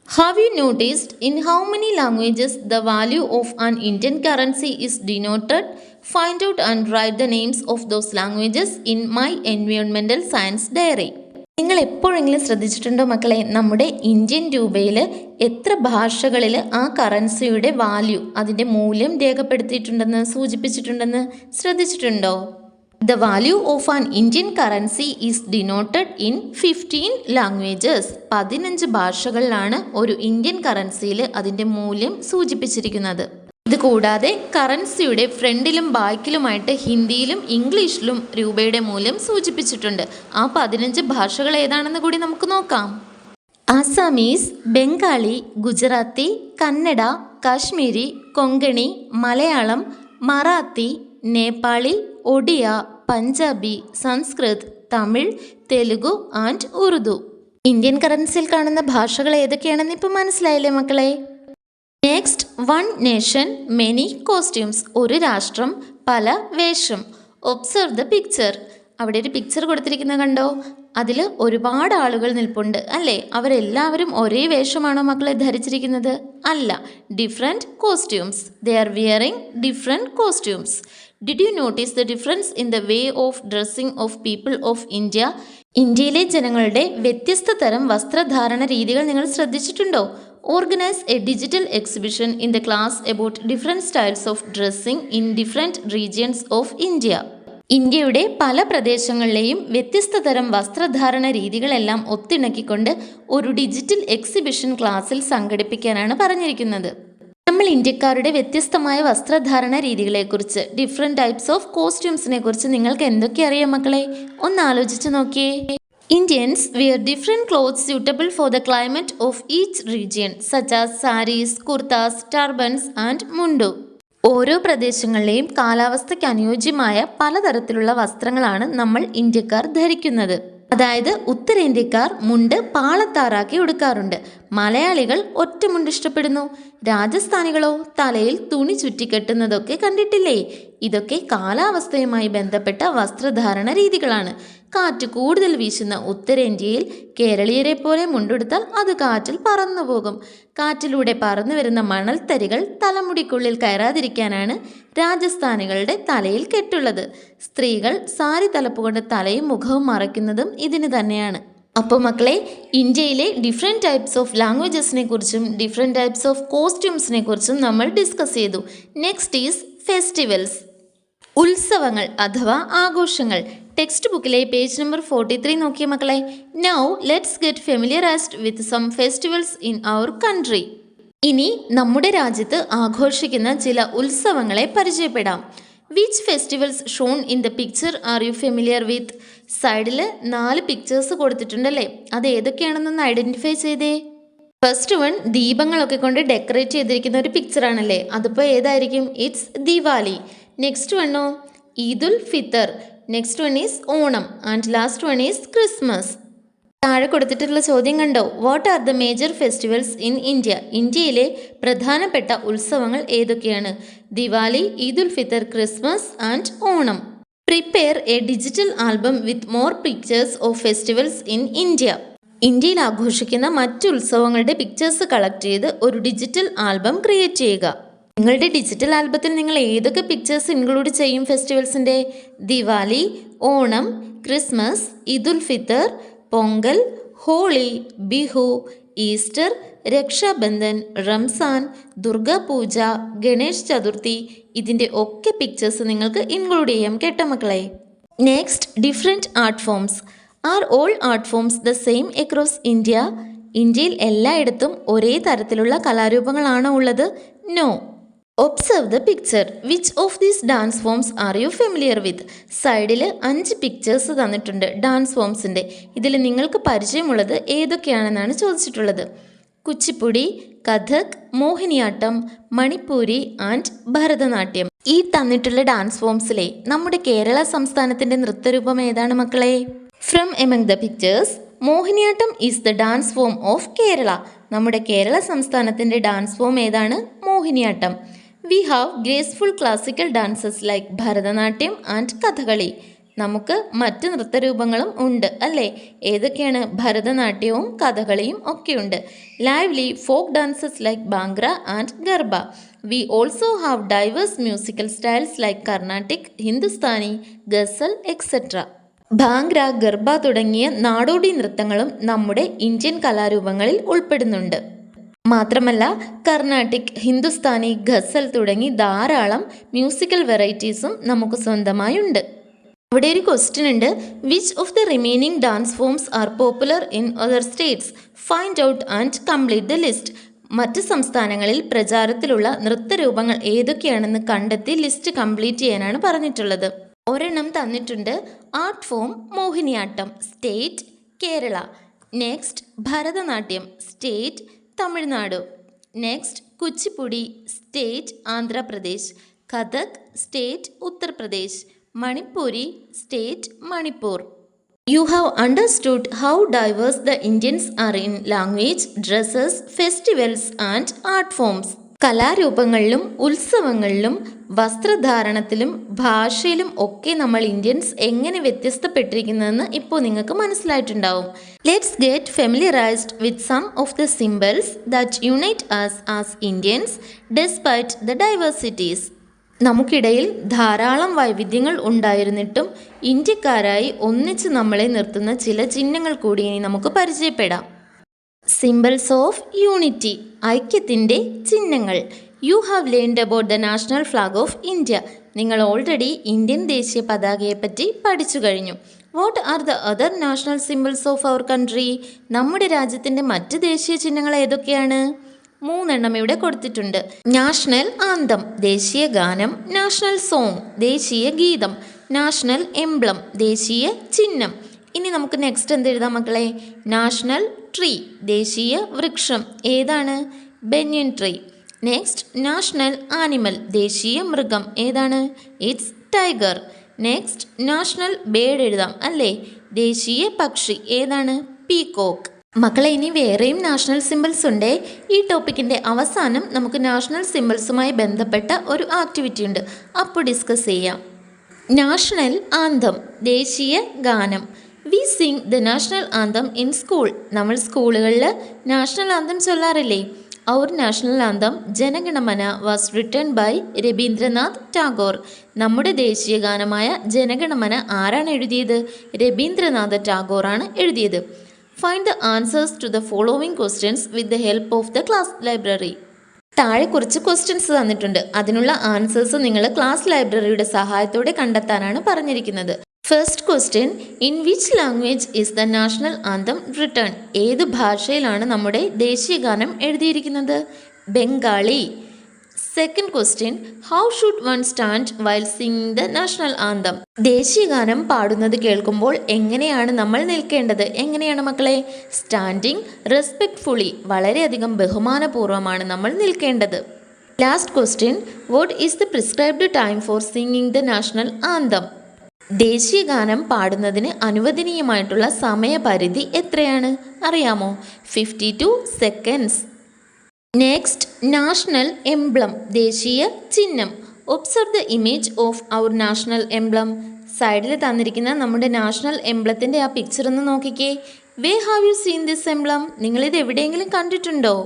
Have you noticed in how many languages the value of an Indian currency is denoted? Find out and write the names of those languages in my environmental science diary. നിങ്ങൾ എപ്പോഴെങ്കിലും ശ്രദ്ധിച്ചിട്ടുണ്ടോ മക്കളെ, നമ്മുടെ Indian രൂപയിൽ എത്ര ഭാഷകളിൽ ആ കറൻസിയുടെ വാല്യൂ, അതിൻ്റെ മൂല്യം രേഖപ്പെടുത്തിയിട്ടുണ്ടെന്ന് സൂചിപ്പിച്ചിട്ടുണ്ടെന്ന് ശ്രദ്ധിച്ചിട്ടുണ്ടോ? The value of an Indian currency is denoted in 15 languages. 15 ഭാഷകളിലാണ് ഒരു ഇന്ത്യൻ കറൻസിയിൽ അതിൻ്റെ മൂല്യം സൂചിപ്പിച്ചിരിക്കുന്നത്. ഇത് കൂടാതെ കറൻസിയുടെ ഫ്രണ്ടിലും ബാക്കിലുമായിട്ട് ഹിന്ദിയിലും ഇംഗ്ലീഷിലും രൂപയുടെ മൂല്യം സൂചിപ്പിച്ചിട്ടുണ്ട്. ആ 15 ഭാഷകൾ ഏതാണെന്ന് കൂടി നമുക്ക് നോക്കാം. ആസാമീസ്, ബംഗാളി, ഗുജറാത്തി, കന്നഡ, കാശ്മീരി, കൊങ്കണി, മലയാളം, മറാത്തി, നേപ്പാളി, ഒഡിയ, പഞ്ചാബി, സംസ്കൃത്, തമിഴ്, തെലുഗു ആൻഡ് ഉറുദു. ഇന്ത്യൻ കറൻസിയിൽ കാണുന്ന ഭാഷകൾ ഏതൊക്കെയാണെന്ന് ഇപ്പോൾ മനസ്സിലായില്ലേ മക്കളെ? Next, one nation many costumes. ഒരു രാഷ്ട്രം പല വേഷം. Observe the picture. അവിടെ ഒരു പിക്ചർ കൊടുത്തിരിക്കുന്നത് കണ്ടോ? അതിൽ ഒരുപാട് ആളുകൾ നിൽപ്പുണ്ട് അല്ലേ? അവരെല്ലാവരും ഒരേ വേഷമാണോ മക്കളെ ധരിച്ചിരിക്കുന്നത്? അല്ല, different costumes. They are wearing different costumes. Did you notice the difference in the way of dressing of people of India? ഇന്ത്യയിലെ ജനങ്ങളുടെ വ്യത്യസ്ത തരം വസ്ത്രധാരണ രീതികൾ നിങ്ങൾ ശ്രദ്ധിച്ചിട്ടുണ്ടോ? organize a digital exhibition in the class about different styles of dressing in different regions of India. ഇന്ത്യയുടെ പല പ്രദേശങ്ങളിലെയും വ്യത്യസ്ത തരം വസ്ത്രധാരണ രീതികളെല്ലാം ഒത്തിണക്കിക്കൊണ്ട് ഒരു ഡിജിറ്റൽ എക്സിബിഷൻ ക്ലാസ്സിൽ സംഘടിപ്പിക്കാനാണ് പറഞ്ഞിരിക്കുന്നത്. നമ്മൾ ഇന്ത്യക്കാരുടെ വ്യത്യസ്തമായ വസ്ത്രധാരണ രീതികളെക്കുറിച്ച്, ഡിഫറെൻറ്റ് ടൈപ്സ് ഓഫ് കോസ്റ്റ്യൂംസിനെ കുറിച്ച് നിങ്ങൾക്ക് എന്തൊക്കെ അറിയാം മക്കളെ? ഒന്ന് ആലോചിച്ച് നോക്കിയേ. Indians wear different clothes suitable for the climate of each region, such as saris, kurtas, turbans and mundu. ഓരോ പ്രദേശങ്ങളിലെയും കാലാവസ്ഥയ്ക്ക് അനുയോജ്യമായ പലതരത്തിലുള്ള വസ്ത്രങ്ങളാണ് നമ്മൾ ഇന്ത്യക്കാർ ധരിക്കുന്നത്. അതായത് ഉത്തരേന്ത്യക്കാർ മുണ്ട് പാളത്താറാക്കി ഉടുക്കാറുണ്ട്. മലയാളികൾ ഒറ്റമുണ്ട് ഇഷ്ടപ്പെടുന്നു. രാജസ്ഥാനികളോ തലയിൽ തുണി ചുറ്റിക്കെട്ടുന്നതൊക്കെ കണ്ടിട്ടില്ലേ? ഇതൊക്കെ കാലാവസ്ഥയുമായി ബന്ധപ്പെട്ട വസ്ത്രധാരണ രീതികളാണ്. കാറ്റ് കൂടുതൽ വീശുന്ന ഉത്തരേന്ത്യയിൽ കേരളീയരെ പോലെ മുണ്ടെടുത്താൽ അത് കാറ്റിൽ പറന്നു പോകും. കാറ്റിലൂടെ പറന്നു വരുന്ന മണൽത്തരികൾ തലമുടിക്കുള്ളിൽ കയറാതിരിക്കാനാണ് രാജസ്ഥാനികളുടെ തലയിൽ കെട്ടുള്ളത്. സ്ത്രീകൾ സാരി തലപ്പുകൊണ്ട് തലയും മുഖവും മറയ്ക്കുന്നതും ഇതിന് തന്നെയാണ്. അപ്പോൾ മക്കളെ, ഇന്ത്യയിലെ ഡിഫറെൻറ്റ് ടൈപ്സ് ഓഫ് ലാംഗ്വേജസിനെ കുറിച്ചും ഡിഫറെൻറ്റ് ടൈപ്സ് ഓഫ് കോസ്റ്റ്യൂംസിനെ കുറിച്ചും നമ്മൾ ഡിസ്കസ് ചെയ്തു. Next is festivals. ഉത്സവങ്ങൾ അഥവാ ആഘോഷങ്ങൾ. ടെക്സ്റ്റ് ബുക്കിലെ പേജ് നമ്പർ 43 നോക്കിയ മക്കളെ. Now let's get familiarised with some festivals in our country. ഇനി നമ്മുടെ രാജ്യത്ത് ആഘോഷിക്കുന്ന ചില ഉത്സവങ്ങളെ പരിചയപ്പെടാം. Which festivals shown in the picture are you familiar with? സൈഡിൽ 4 പിക്ചേഴ്സ് കൊടുത്തിട്ടുണ്ടല്ലേ, അത് ഏതൊക്കെയാണെന്നൊന്ന് ഐഡൻറ്റിഫൈ ചെയ്തേ. ഫസ്റ്റ് വൺ ദീപങ്ങളൊക്കെ കൊണ്ട് ഡെക്കറേറ്റ് ചെയ്തിരിക്കുന്ന ഒരു പിക്ചറാണല്ലേ, അതിപ്പോൾ ഏതായിരിക്കും? ഇറ്റ്സ് ദിവാലി. നെക്സ്റ്റ് വണ്ണോ Eid ul Fitr. Next one is Onam and last one is Christmas. താഴെ കൊടുത്തിട്ടുള്ള ചോദ്യം കണ്ടോ? What are the major festivals in India? ഇന്ത്യയിലെ പ്രധാനപ്പെട്ട ഉത്സവങ്ങൾ ഏതൊക്കെയാണ്? Diwali, Eid ul Fitr, Christmas and Onam. Prepare a digital album with more pictures of festivals in India. ഇന്ത്യയിൽ ആഘോഷിക്കുന്ന മറ്റു ഉത്സവങ്ങളുടെ പിക്ചേഴ്സ് കളക്ട് ചെയ്ത് ഒരു ഡിജിറ്റൽ ആൽബം ക്രിയേറ്റ് ചെയ്യുക. നിങ്ങളുടെ ഡിജിറ്റൽ ആൽബത്തിൽ നിങ്ങൾ ഏതൊക്കെ പിക്ചേഴ്സ് ഇൻക്ലൂഡ് ചെയ്യും ഫെസ്റ്റിവൽസിൻ്റെ? ദിവാലി, ഓണം, ക്രിസ്മസ്, ഈദുൽ ഫിത്തർ, പൊങ്കൽ, ഹോളി, ബിഹു, ഈസ്റ്റർ, രക്ഷാബന്ധൻ, റംസാൻ, ദുർഗാപൂജ, ഗണേഷ് ചതുർത്ഥി, ഇതിൻ്റെ ഒക്കെ പിക്ചേഴ്സ് നിങ്ങൾക്ക് ഇൻക്ലൂഡ് ചെയ്യാം കേട്ടോ മക്കളെ. Next, different art forms. Are all art forms the same across India? ഇന്ത്യയിൽ എല്ലായിടത്തും ഒരേ തരത്തിലുള്ള കലാരൂപങ്ങളാണോ ഉള്ളത്? No. Observe the picture. Which of these dance forms are you familiar with? സൈഡിൽ 5 പിക്ചേഴ്സ് തന്നിട്ടുണ്ട് ഡാൻസ് ഫോംസിൻ്റെ. ഇതിൽ നിങ്ങൾക്ക് പരിചയമുള്ളത് ഏതൊക്കെയാണെന്നാണ് ചോദിച്ചിട്ടുള്ളത്. കുച്ചിപ്പുടി, കഥക്, മോഹിനിയാട്ടം, മണിപ്പൂരി ആൻഡ് ഭരതനാട്യം. ഈ തന്നിട്ടുള്ള ഡാൻസ് ഫോംസിലെ നമ്മുടെ കേരള സംസ്ഥാനത്തിൻ്റെ നൃത്തരൂപം ഏതാണ് മക്കളെ? From among the pictures, Mohiniyattam is the dance form of Kerala. നമ്മുടെ കേരള സംസ്ഥാനത്തിൻ്റെ ഡാൻസ് ഫോം ഏതാണ്? Mohiniyattam. We have graceful classical dances like Bharatanatyam and Kathakali. നമുക്ക് മറ്റ് നൃത്തരൂപങ്ങളും ഉണ്ട് അല്ലേ? ഏതൊക്കെയാണ്? ഭരതനാട്യവും കഥകളിയും ഒക്കെയുണ്ട്. Lively folk dances like Bhangra and Garba. We also have diverse musical styles like Carnatic, Hindustani, ghazal etcetera. Bhangra, Garba തുടങ്ങിയ നാടോടി നൃത്തങ്ങളും നമ്മുടെ ഇന്ത്യൻ കലാരൂപങ്ങളിൽ ഉൾപ്പെടുന്നുണ്ട്. മാത്രമല്ല കർണാട്ടിക്, ഹിന്ദുസ്ഥാനി, ഗസൽ തുടങ്ങി ധാരാളം മ്യൂസിക്കൽ വെറൈറ്റീസും നമുക്ക് സ്വന്തമായുണ്ട്. അവിടെ ഒരു ക്വസ്റ്റ്യൻ ഉണ്ട്. Which of the remaining dance forms R popular in other States? Find out and complete the list. മറ്റ് സംസ്ഥാനങ്ങളിൽ പ്രചാരത്തിലുള്ള നൃത്തരൂപങ്ങൾ ഏതൊക്കെയാണെന്ന് കണ്ടെത്തി ലിസ്റ്റ് കംപ്ലീറ്റ് ചെയ്യാനാണ് പറഞ്ഞിട്ടുള്ളത്. ഒരെണ്ണം തന്നിട്ടുണ്ട്. Art form Mohiniyattam, state Kerala. Next Bharatanatyam, state Tamil Nadu. Next Kuchipudi, state Andhra Pradesh. Kathak, state Uttar Pradesh. Manipuri, state Manipur. You have understood how diverse the Indians are in language, dresses, festivals and art forms. കലാരൂപങ്ങളിലും ഉത്സവങ്ങളിലും വസ്ത്രധാരണത്തിലും ഭാഷയിലും ഒക്കെ നമ്മൾ ഇന്ത്യൻസ് എങ്ങനെ വ്യത്യസ്തപ്പെട്ടിരിക്കുന്നതെന്ന് ഇപ്പോൾ നിങ്ങൾക്ക് മനസ്സിലായിട്ടുണ്ടാവും. Let's get familiarised with some of the symbols that unite us as Indians despite the diversities. നമുക്കിടയിൽ ധാരാളം വൈവിധ്യങ്ങൾ ഉണ്ടായിരുന്നിട്ടും ഇന്ത്യക്കാരായി ഒന്നിച്ച് നമ്മളെ നിർത്തുന്ന ചില ചിഹ്നങ്ങൾ കൂടി ഇനി നമുക്ക് പരിചയപ്പെടാം. സിംബൽസ് ഓഫ് യൂണിറ്റി, ഐക്യത്തിൻ്റെ ചിഹ്നങ്ങൾ. You have learned about the national flag of India. നിങ്ങൾ ഓൾറെഡി ഇന്ത്യൻ ദേശീയ പതാകയെപ്പറ്റി പഠിച്ചു കഴിഞ്ഞു. What are the other national symbols of our country? നമ്മുടെ രാജ്യത്തിൻ്റെ മറ്റ് ദേശീയ ചിഹ്നങ്ങൾ ഏതൊക്കെയാണ്? 3 എണ്ണം ഇവിടെ കൊടുത്തിട്ടുണ്ട്. നാഷണൽ ആന്തം, ദേശീയ ഗാനം. നാഷണൽ സോങ്, ദേശീയ ഗീതം. നാഷണൽ എംബ്ലം, ദേശീയ ചിഹ്നം. ഇനി നമുക്ക് നെക്സ്റ്റ് എന്ത് എഴുതാം മക്കളെ? നാഷണൽ ട്രീ, ദേശീയ വൃക്ഷം. ഏതാണ്? Banyan tree. Next national animal, ദേശീയ മൃഗം. ഏതാണ്? It's tiger. Next national bird എഴുതാം അല്ലേ? ദേശീയ പക്ഷി. ഏതാണ്? പീകോക്ക്. മക്കളെ ഇനി വേറെയും നാഷണൽ സിംബൽസ് ഉണ്ട്. ഈ ടോപ്പിക്കിൻ്റെ അവസാനം നമുക്ക് നാഷണൽ സിംബൽസുമായി ബന്ധപ്പെട്ട ഒരു ആക്ടിവിറ്റി ഉണ്ട്, അപ്പോൾ ഡിസ്കസ് ചെയ്യാം. നാഷണൽ ആന്തം, ദേശീയ ഗാനം. We sing the national anthem in school. നമ്മൾ സ്കൂളുകളിൽ നാഷണൽ ആന്തം ചൊല്ലാറില്ലേ? Our national anthem Jana Gana Mana was written by Rabindranath Tagore. നമ്മുടെ ദേശീയ ഗാനമായ ജനഗണമന ആരാണ് എഴുതിയത്? രവീന്ദ്രനാഥ് ടാഗോറാണ് എഴുതിയത്. Find the answers to the following questions with the help of the class library. താഴെ കുറച്ച് ക്വസ്റ്റ്യൻസ് തന്നിട്ടുണ്ട്. അതിനുള്ള ആൻസേഴ്സ് നിങ്ങൾ ക്ലാസ് ലൈബ്രറിയുടെ സഹായത്തോടെ കണ്ടെത്താനാണ് പറഞ്ഞിരിക്കുന്നത്. First question, in which language is the national anthem written? ഏത് ഭാഷയിലാണ് നമ്മുടെ ദേശീയ ഗാനം എഴുതിയിരിക്കുന്നത്? Bengali. Second question, how should one stand while singing the national anthem? ദേശീയ ഗാനം പാടുന്നത് കേൾക്കുമ്പോൾ എങ്ങനെയാണ് നമ്മൾ നിൽക്കേണ്ടത്? എങ്ങനെയാണ് മക്കളെ? സ്റ്റാൻഡിങ് റെസ്പെക്ട്ഫുള്ളി, വളരെയധികം ബഹുമാനപൂർവ്വമാണ് നമ്മൾ നിൽക്കേണ്ടത്. Last question, what is the prescribed time for singing the national anthem? ദേശീയ ഗാനം പാടുന്നതിന് അനുവദനീയമായിട്ടുള്ള സമയപരിധി എത്രയാണ്? അറിയാമോ? 52 സെക്കൻഡ്സ്. നെക്സ്റ്റ്, നാഷണൽ എംബ്ലം, ദേശീയ ചിഹ്നം. Observe the image of our national emblem. സൈഡിൽ തന്നിരിക്കുന്ന നമ്മുടെ നാഷണൽ എംബ്ലത്തിൻ്റെ ആ പിക്ചർ ഒന്ന് നോക്കിക്കേ. Where have you seen this emblem? നിങ്ങളിത് എവിടെയെങ്കിലും കണ്ടിട്ടുണ്ടോ?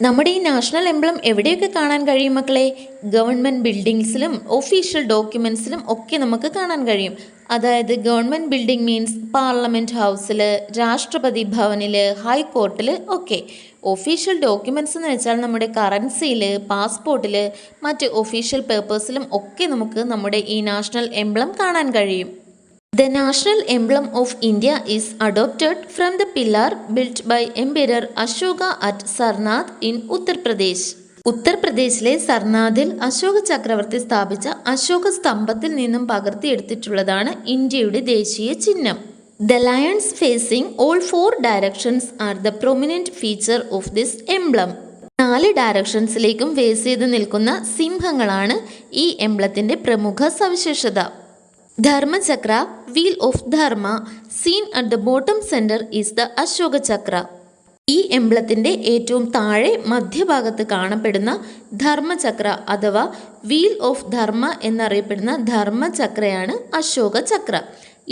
നമ്മുടെ ഈ നാഷണൽ എംബ്ലം എവിടെയൊക്കെ കാണാൻ കഴിയും മക്കളെ? ഗവൺമെൻറ് ബിൽഡിങ്സിലും ഒഫീഷ്യൽ ഡോക്യുമെൻസിലും ഒക്കെ നമുക്ക് കാണാൻ കഴിയും. അതായത് ഗവൺമെൻറ് ബിൽഡിംഗ് മീൻസ് പാർലമെൻറ്റ് ഹൗസിൽ, രാഷ്ട്രപതി ഭവനിൽ, ഹൈക്കോർട്ടിൽ ഒക്കെ. ഒഫീഷ്യൽ ഡോക്യുമെൻറ്റ്സ് എന്ന് വെച്ചാൽ നമ്മുടെ കറൻസിയിൽ, പാസ്പോർട്ടിൽ, മറ്റ് ഒഫീഷ്യൽ പേപ്പേഴ്സിലും ഒക്കെ നമുക്ക് നമ്മുടെ ഈ നാഷണൽ എംബ്ലം കാണാൻ കഴിയും. The national emblem of India is adopted from the pillar built by Emperor Ashoka at Sarnath in Uttar Pradesh. ഉത്തർപ്രദേശിലെ സർനാഥിൽ അശോക ചക്രവർത്തി സ്ഥാപിച്ച അശോക സ്തംഭത്തിൽ നിന്നും പകർത്തിയെടുത്തിട്ടുള്ളതാണ് ഇന്ത്യയുടെ ദേശീയ ചിഹ്നം. The lions facing all 4 directions are the prominent feature of this emblem. 4 ഡയറക്ഷൻസിലേക്കും face ചെയ്ത് നിൽക്കുന്ന സിംഹങ്ങളാണ് ഈ എംബ്ലത്തിൻ്റെ പ്രമുഖ സവിശേഷത. Dharmachakra, wheel of Dharma, seen at the bottom centre is the Ashoka Chakra. ഈ എംബ്ലത്തിൻ്റെ ഏറ്റവും താഴെ മധ്യഭാഗത്ത് കാണപ്പെടുന്ന ധർമ്മചക്ര അഥവാ വീൽ ഓഫ് ധർമ്മ എന്നറിയപ്പെടുന്ന ധർമ്മചക്രയാണ് Ashoka Chakra.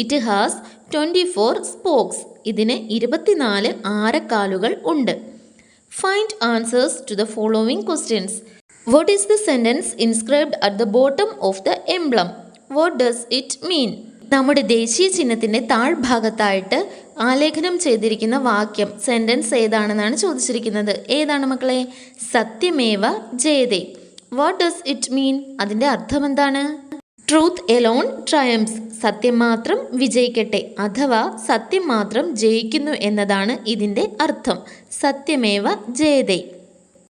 It has 24 spokes. ഇതിന് 24 ആരക്കാലുകൾ ഉണ്ട്. Find answers to the following questions. What is the sentence inscribed at the bottom of the emblem? What does it mean? നമ്മുടെ ദേശീയ ചിഹ്നത്തിൻ്റെ താഴ്ഭാഗത്തായിട്ട് ആലേഖനം ചെയ്തിരിക്കുന്ന വാക്യം, സെൻറ്റൻസ് ഏതാണെന്നാണ് ചോദിച്ചിരിക്കുന്നത്. ഏതാണ് മക്കളെ? Satyameva Jayate. What does it mean? അതിൻ്റെ അർത്ഥം എന്താണ്? ട്രൂത്ത് എലോൺ ട്രയംസ്, സത്യം മാത്രം വിജയിക്കട്ടെ അഥവാ സത്യം മാത്രം ജയിക്കുന്നു എന്നതാണ് ഇതിൻ്റെ അർത്ഥം. Satyameva Jayate.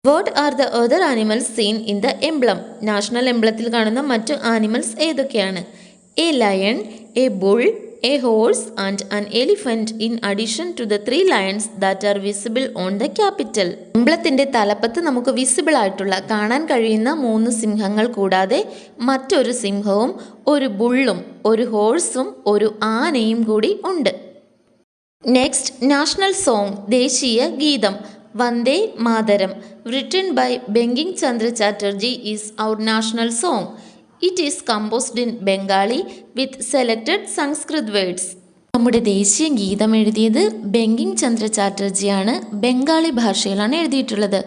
What are the other animals seen in the emblem? National എംബ്ലത്തിൽ കാണുന്ന മറ്റു ആനിമൽസ് ഏതൊക്കെയാണ്? A lion, a bull, a horse and an elephant in addition to the 3 lions that are visible on the capital. എംബ്ലത്തിൻ്റെ തലപ്പത്ത് നമുക്ക് visible ആയിട്ടുള്ള കാണാൻ കഴിയുന്ന 3 സിംഹങ്ങൾ കൂടാതെ മറ്റൊരു സിംഹവും ഒരു ബുള്ളും ഒരു ഹോഴ്സും ഒരു ആനയും കൂടി ഉണ്ട്. നെക്സ്റ്റ്, നാഷണൽ സോങ്, ദേശീയ ഗീതം. Vande Mataram, written by Bankim Chandra Chatterjee, is our national song. It is composed in Bengali with selected Sanskrit words. നമ്മുടെ ദേശീയ ഗീതം എഴുതിയത് ബങ്കിം ചന്ദ്ര ചാറ്റർജിയാണ്. ബംഗാളി ഭാഷയിലാണ് എഴുതിയിട്ടുള്ളത്.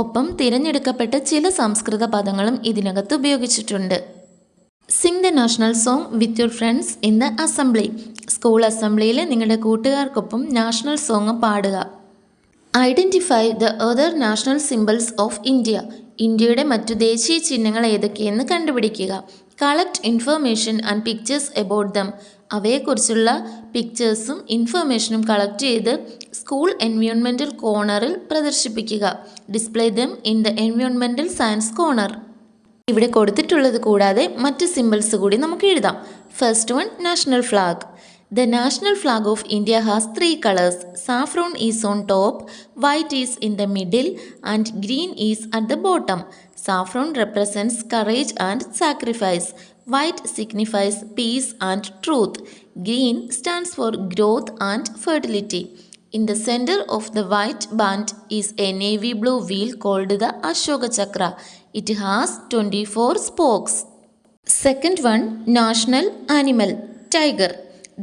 ഒപ്പം തിരഞ്ഞെടുക്കപ്പെട്ട ചില സംസ്കൃത പദങ്ങളും ഇതിനകത്ത് ഉപയോഗിച്ചിട്ടുണ്ട്. Sing the national song with your friends in the assembly. School അസംബ്ലിയിൽ നിങ്ങളുടെ കൂട്ടുകാർക്കൊപ്പം നാഷണൽ സോങ് പാടുക. Identify the other national symbols of India. ഇന്ത്യയുടെ മറ്റു ദേശീയ ചിഹ്നങ്ങൾ ഏതൊക്കെയെന്ന് കണ്ടുപിടിക്കുക. Collect information and pictures about them. അവയെക്കുറിച്ചുള്ള പിക്ചേഴ്സും ഇൻഫർമേഷനും കളക്ട് ചെയ്ത് സ്കൂൾ എൻവയോൺമെൻറ്റൽ കോർണറിൽ പ്രദർശിപ്പിക്കുക. Display them in the environmental science corner. ഇവിടെ കൊടുത്തിട്ടുള്ളത് കൂടാതെ മറ്റ് സിംബൽസ് കൂടി നമുക്ക് എഴുതാം. First one, national flag. The national flag of India has three colors. Saffron is on top, white is in the middle, and green is at the bottom. Saffron represents courage and sacrifice. White signifies peace and truth. Green stands for growth and fertility. In the center of the white band is a navy blue wheel called the Ashoka Chakra. It has 24 spokes. Second one, national animal, tiger.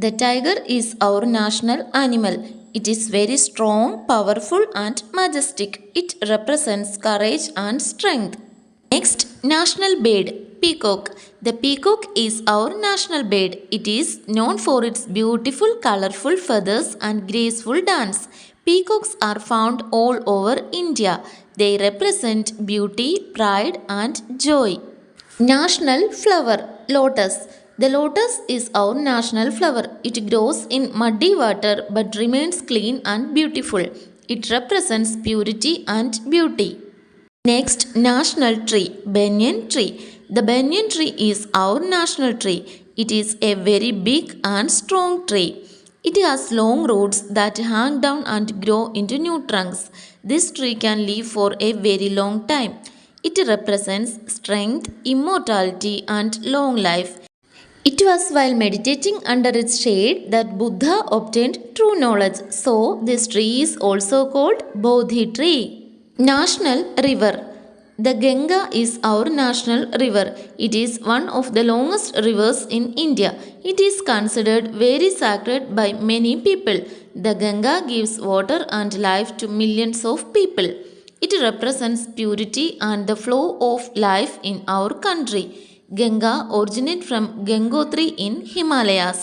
The tiger is our national animal. It is very strong, powerful and majestic. It represents courage and strength. Next, national bird, peacock. The peacock is our national bird. It is known for its beautiful, colorful feathers and graceful dance. Peacocks are found all over India. They represent beauty, pride and joy. National flower, lotus. The lotus is our national flower. It grows in muddy water but remains clean and beautiful. It represents purity and beauty. Next, national tree, banyan tree. The banyan tree is our national tree. It is a very big and strong tree. It has long roots that hang down and grow into new trunks. This tree can live for a very long time. It represents strength, immortality and long life. It was while meditating under its shade that Buddha obtained true knowledge. So, this tree is also called Bodhi tree. National river. The Ganga is our national river. It is one of the longest rivers in India. It is considered very sacred by many people. The Ganga gives water and life to millions of people. It represents purity and the flow of life in our country. Ganga originates from Gangotri in Himalayas.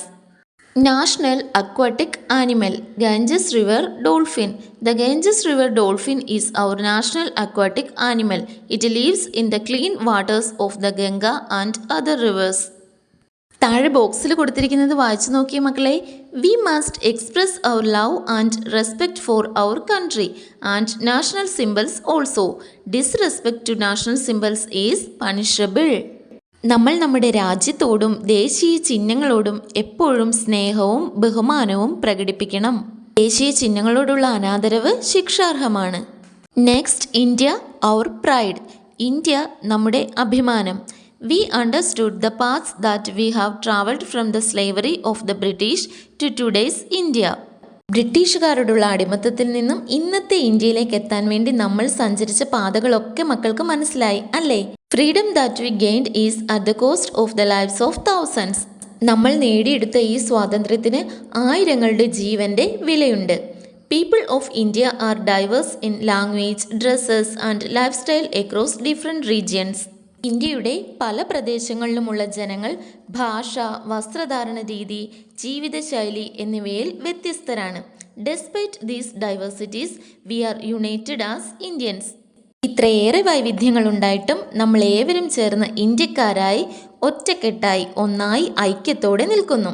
National aquatic animal, Ganges River dolphin. The Ganges River dolphin is our national aquatic animal. It lives in the clean waters of the Ganga and other rivers. താഴെ ബോക്സിൽ കൊടുത്തിരിക്കുന്നത് വായിച്ചു നോക്കിയ മക്കളെ. We must express our love and respect for our country and national symbols also. Disrespect to national symbols is punishable. നമ്മൾ നമ്മുടെ രാജ്യത്തോടും ദേശീയ ചിഹ്നങ്ങളോടും എപ്പോഴും സ്നേഹവും ബഹുമാനവും പ്രകടിപ്പിക്കണം. ദേശീയ ചിഹ്നങ്ങളോടുള്ള അനാദരവ് ശിക്ഷാർഹമാണ്. നെക്സ്റ്റ്, ഇന്ത്യ അവർ പ്രൈഡ്. ഇന്ത്യ നമ്മുടെ അഭിമാനം. We understood the paths that we have travelled from the slavery of the British to today's India. ബ്രിട്ടീഷുകാരോടുള്ള അടിമത്തത്തിൽ നിന്നും ഇന്നത്തെ ഇന്ത്യയിലേക്ക് എത്താൻ വേണ്ടി നമ്മൾ സഞ്ചരിച്ച പാതകളൊക്കെ മക്കൾക്ക് മനസ്സിലായി അല്ലേ? Freedom that we gained is at the cost of the lives of thousands. നമ്മൾ നേടിയെടുത്ത ഈ സ്വാതന്ത്ര്യത്തിന് ആയിരങ്ങളുടെ ജീവന്റെ വിലയുണ്ട്. People of India are diverse in language, dresses and lifestyle across different regions. ഇന്ത്യയുടെ പല പ്രദേശങ്ങളിലുമുള്ള ജനങ്ങൾ ഭാഷ, വസ്ത്രധാരണ രീതി, ജീവിതശൈലി എന്നിവയിൽ വ്യത്യസ്തരാണ്. Despite these diversities we are united as Indians. ഇത്രയേറെ വൈവിധ്യങ്ങളുണ്ടായിട്ടും നമ്മൾ ഏവരും ചേർന്ന് ഇന്ത്യക്കാരായി ഒറ്റക്കെട്ടായി ഒന്നായി ഐക്യത്തോടെ നിൽക്കുന്നു.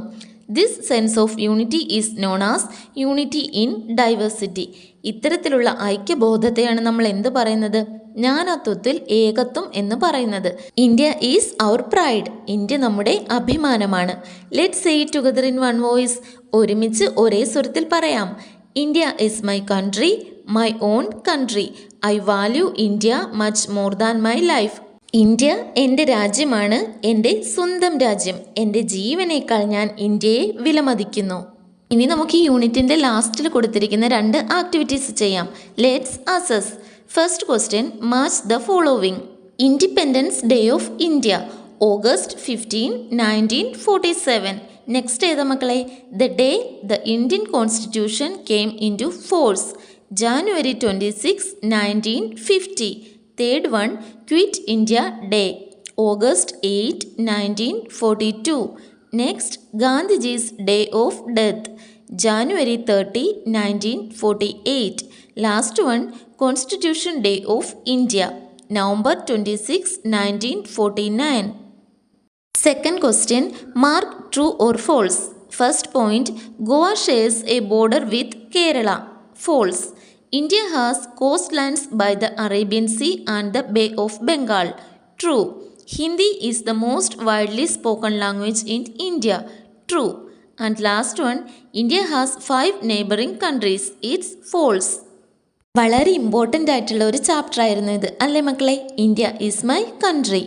This sense of unity is known as unity in diversity. ഇത്തരത്തിലുള്ള ഐക്യബോധത്തെയാണ് നമ്മൾ എന്ത് പറയുന്നത്? ജ്ഞാനത്വത്തിൽ ഏകത്വം എന്ന് പറയുന്നത്. India is our pride. India നമ്മുടെ അഭിമാനമാണ്. Let's say it together in one voice. ഒരുമിച്ച് ഒരേ സ്വരത്തിൽ പറയാം. India is my country, my own country. I value India much more than my life. India എൻ്റെ രാജ്യമാണ്, എൻ്റെ സ്വന്തം രാജ്യം. എൻ്റെ ജീവനേക്കാൾ ഞാൻ ഇന്ത്യയെ വിലമതിക്കുന്നു. ഇനി നമുക്ക് ഈ യൂണിറ്റിൻ്റെ ലാസ്റ്റിൽ കൊടുത്തിരിക്കുന്ന 2 ആക്ടിവിറ്റീസ് ചെയ്യാം. Let's assess. First question, match the following. Independence day of India, August 15, 1947. Next ഏതാ മക്കളെ? The day the Indian constitution came into force, January 26, 1950. Third one, Quit India Day, August 8, 1942. Next, Gandhiji's Day of Death, January 30, 1948. Last one, Constitution Day of India, November 26, 1949. Second question, mark true or false. First point, Goa shares a border with Kerala. False. India has coastlines by the Arabian Sea and the Bay of Bengal. True. Hindi is the most widely spoken language in India. True. And last one, India has 5 neighboring countries. It's false. വളരെ important ആയിട്ടുള്ള ഒരു chapter ആയിരുന്നു ഇത് അല്ലേ മക്കളെ? India is my country.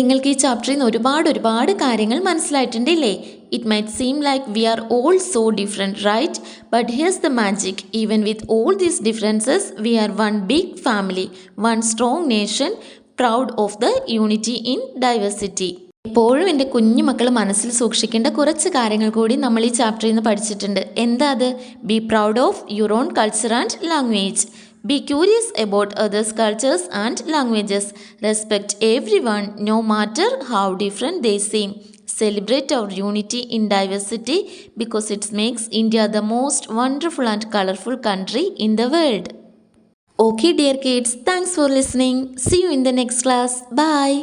നിങ്ങൾക്ക് ഈ ചാപ്റ്ററിൽ നിന്ന് ഒരുപാട് കാര്യങ്ങൾ മനസ്സിലായിട്ടുണ്ടല്ലേ? It might seem like we are all so different right, but here's the magic. Even with all these differences we are one big family, one strong nation, proud of the unity in diversity. എപ്പോഴും എൻ്റെ കുഞ്ഞു മക്കൾ മനസ്സിൽ സൂക്ഷിക്കേണ്ട കുറച്ച് കാര്യങ്ങൾ കൂടി നമ്മൾ ഈ ചാപ്റ്ററിൽ നിന്ന് പഠിച്ചിട്ടുണ്ട്. എന്താ അത്? Be proud of your own culture and language. Be curious about others' cultures and languages. Respect everyone, no matter how different they seem. Celebrate our unity in diversity because it makes India the most wonderful and colorful country in the world. Okay, dear kids, thanks for listening. See you in the next class. Bye.